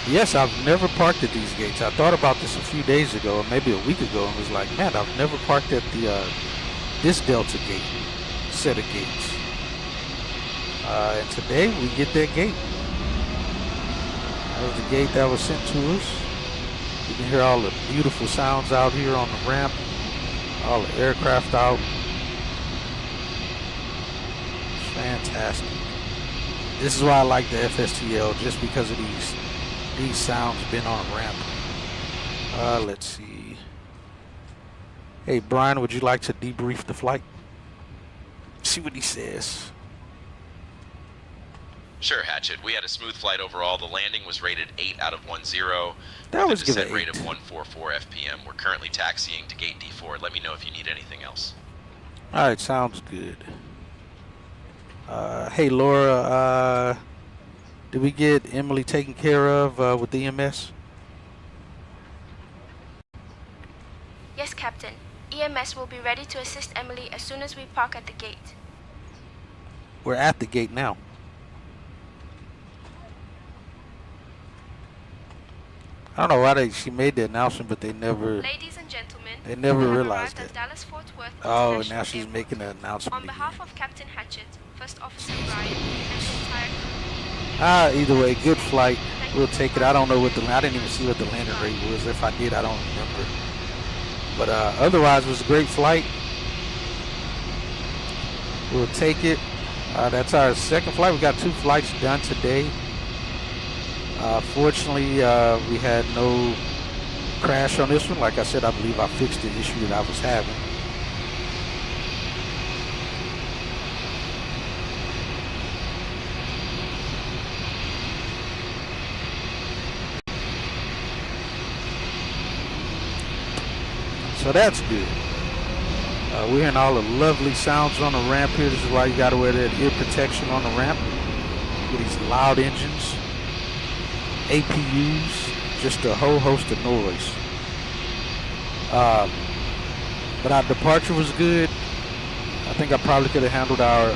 Yes, I've never parked at these gates. I thought about this a few days ago, or maybe a week ago, and was like, man, I've never parked at the this Delta gate, set of gates. And today we get that gate. That was the gate that was sent to us. You can hear all the beautiful sounds out here on the ramp, all the aircraft out. It's fantastic. This is why I like the FSTL, just because of these sounds been on a ramp. Let's see. Hey, Brian, would you like to debrief the flight? See what he says. Sure, Hatchet. We had a smooth flight overall. The landing was rated 8 out of 10. That was a good. descent rate of 144 FPM. We're currently taxiing to gate D4. Let me know if you need anything else. All right, sounds good. Hey, Laura, did we get Emily taken care of with the EMS? Yes, Captain. EMS will be ready to assist Emily as soon as we park at the gate. We're at the gate now. I don't know why she made the announcement, but they never. Ladies and gentlemen, they never we realized have it. Dallas-Fort Worth Oh, International now she's Airport. making an announcement On behalf again. of Captain Hatchett, First Officer Brian, and the entire crew. Either way, good flight. We'll take it. I don't know what I didn't even see what the landing rate was. If I did, I don't remember. But otherwise, it was a great flight. We'll take it. That's our second flight. We got 2 flights done today. Fortunately, we had no crash on this one. Like I said, I believe I fixed the issue that I was having. So that's good. We're hearing all the lovely sounds on the ramp here. This is why you got to wear that ear protection on the ramp. With these loud engines, APUs, just a whole host of noise. But our departure was good. I think I probably could have handled our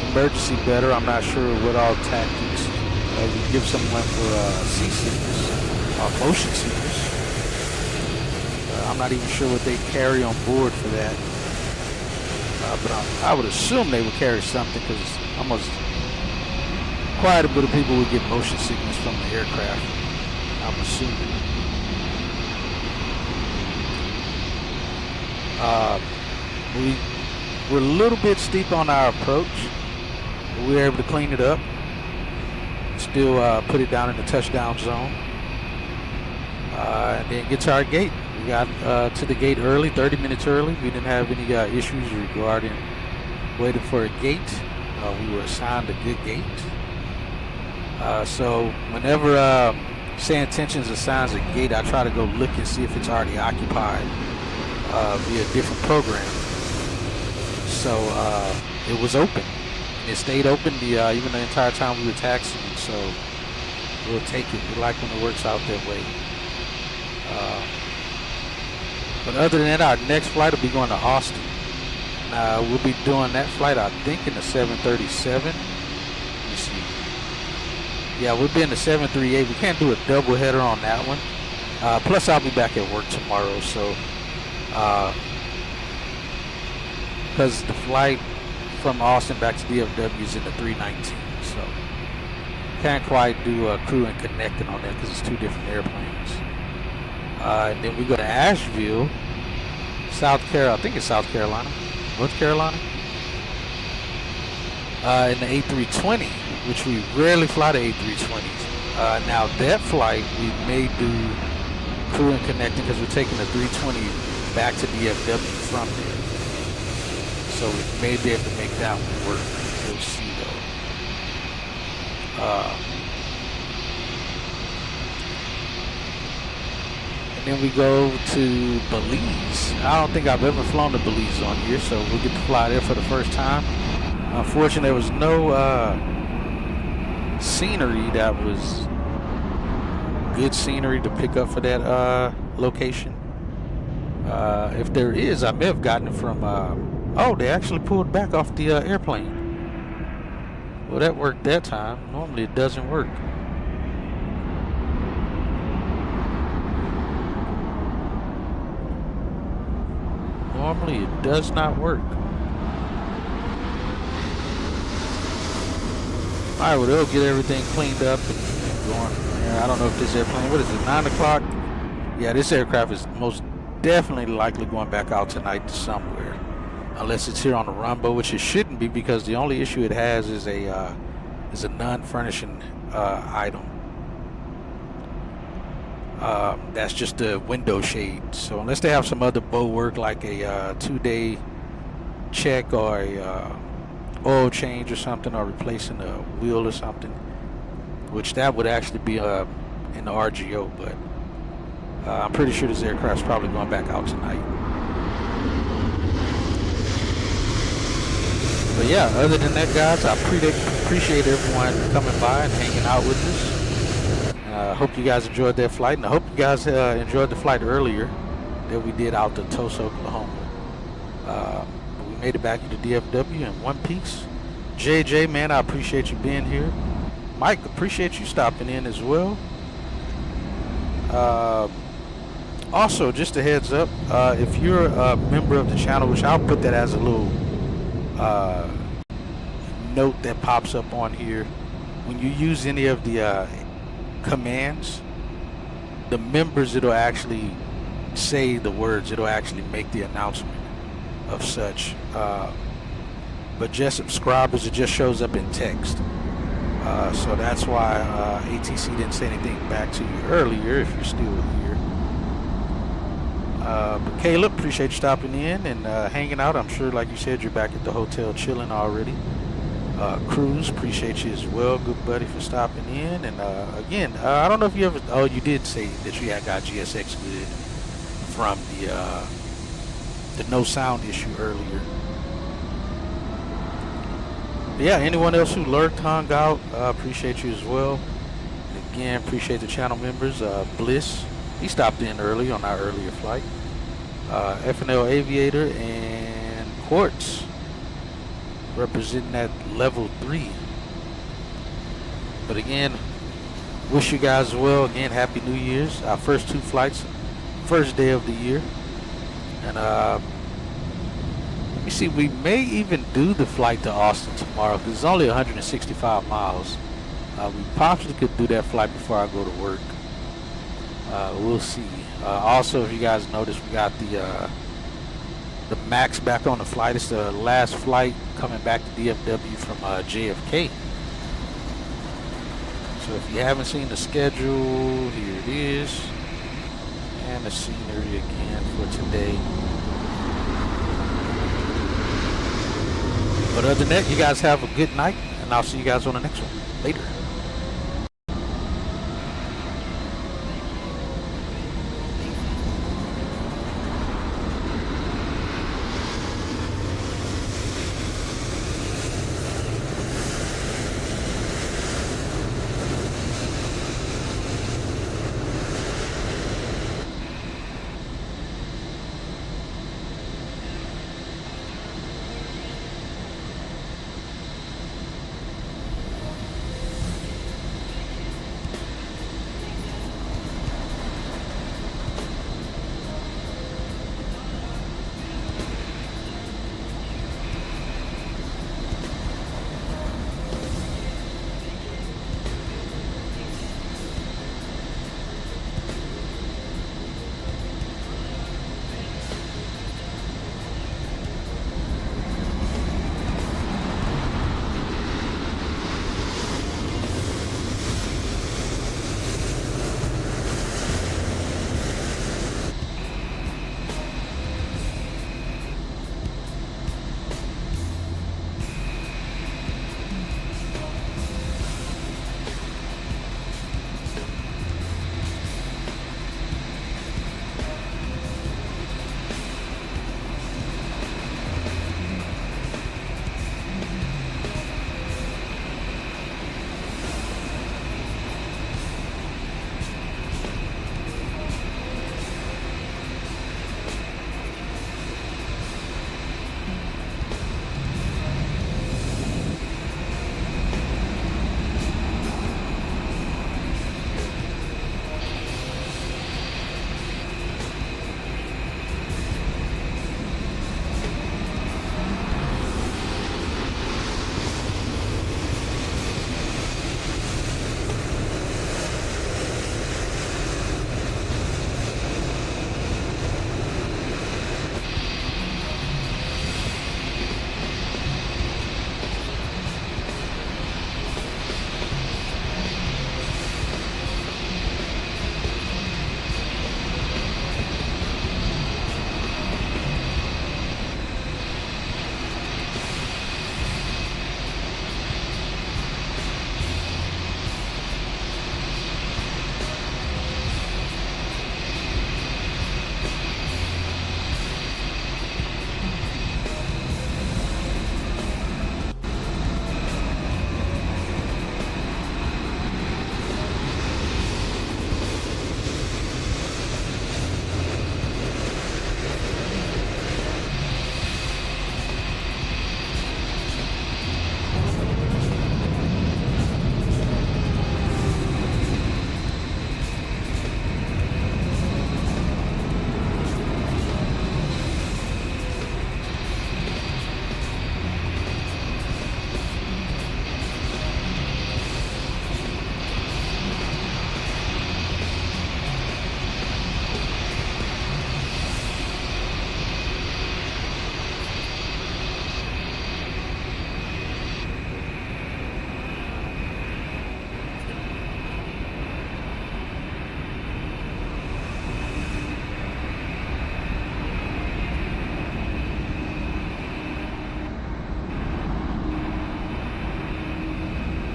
emergency better. I'm not sure what all tactics you give someone for seasickness or motion sickness. I'm not even sure what they carry on board for that. But I would assume they would carry something, because almost quite a bit of people would get motion sickness from the aircraft, I'm assuming. We're a little bit steep on our approach, but we were able to clean it up. Still put it down in the touchdown zone. And then get to our gate. We got to the gate early, 30 minutes early. We didn't have any issues regarding waiting for a gate. We were assigned a good gate. So whenever Say Intentions assigns a gate, I try to go look and see if it's already occupied via a different program. So it was open. It stayed open even the entire time we were taxiing. So we'll take it. We like when it works out that way. But other than that, our next flight will be going to Austin. We'll be doing that flight, I think, in the 737. Let me see. Yeah, we'll be in the 738. We can't do a double header on that one. Plus, I'll be back at work tomorrow, so because the flight from Austin back to DFW is in the 319, so can't quite do a crew and connecting on that because it's 2 different airplanes. And then we go to Asheville, South Carolina. I think it's South Carolina, North Carolina. In the A320, which we rarely fly the A320s. Now that flight we may do crew and connecting because we're taking the 320 back to DFW from there. So we may be able to make that one work. We'll see though. Then we go to Belize. I don't think I've ever flown to Belize on here, so we'll get to fly there for the first time. Unfortunately, there was no scenery that was good scenery to pick up for that location. If there is, I may have gotten it from... oh, they actually pulled back off the airplane. Well, that worked that time. Normally it doesn't work. Normally it does not work. Alright, well, they'll get everything cleaned up and going. Yeah, I don't know if this airplane, what is it, 9 o'clock? Yeah, this aircraft is most definitely likely going back out tonight somewhere. Unless it's here on the runway, which it shouldn't be, because the only issue it has is a non-furnishing item. That's just a window shade. So unless they have some other bow work like a 2-day check or a oil change or something, or replacing a wheel or something, which that would actually be in the RGO, but I'm pretty sure this aircraft's probably going back out tonight. But yeah, other than that, guys, I appreciate everyone coming by and hanging out with us. I hope you guys enjoyed that flight, and I hope you guys enjoyed the flight earlier that we did out to Tulsa, Oklahoma. We made it back into DFW in one piece. JJ, man, I appreciate you being here. Mike, appreciate you stopping in as well. Also, just a heads up, if you're a member of the channel, which I'll put that as a little note that pops up on here, when you use any of the commands, the members, it'll actually say the words, it'll actually make the announcement of such. but just subscribers, it just shows up in text. So that's why ATC didn't say anything back to you earlier if you're still here. But Caleb, appreciate you stopping in and hanging out. I'm sure, like you said, you're back at the hotel chilling already. Cruz, appreciate you as well, good buddy, for stopping in. And again, I don't know if you ever, oh, you did say that you had got GSX good from the no sound issue earlier. But yeah, anyone else who lurked, hung out, appreciate you as well. And again, appreciate the channel members. Bliss, he stopped in early on our earlier flight. FNL Aviator and Quartz, representing that level 3. But again, wish you guys well. Again, Happy New Year's. Our first 2 flights, first day of the year. And let me see, we may even do the flight to Austin tomorrow because it's only 165 miles. We possibly could do that flight before I go to work. We'll see. Also, if you guys notice, we got the MAX back on the flight. It's the last flight coming back to DFW from JFK. So if you haven't seen the schedule, here it is. And the scenery again for today. But other than that, you guys have a good night, and I'll see you guys on the next one. Later.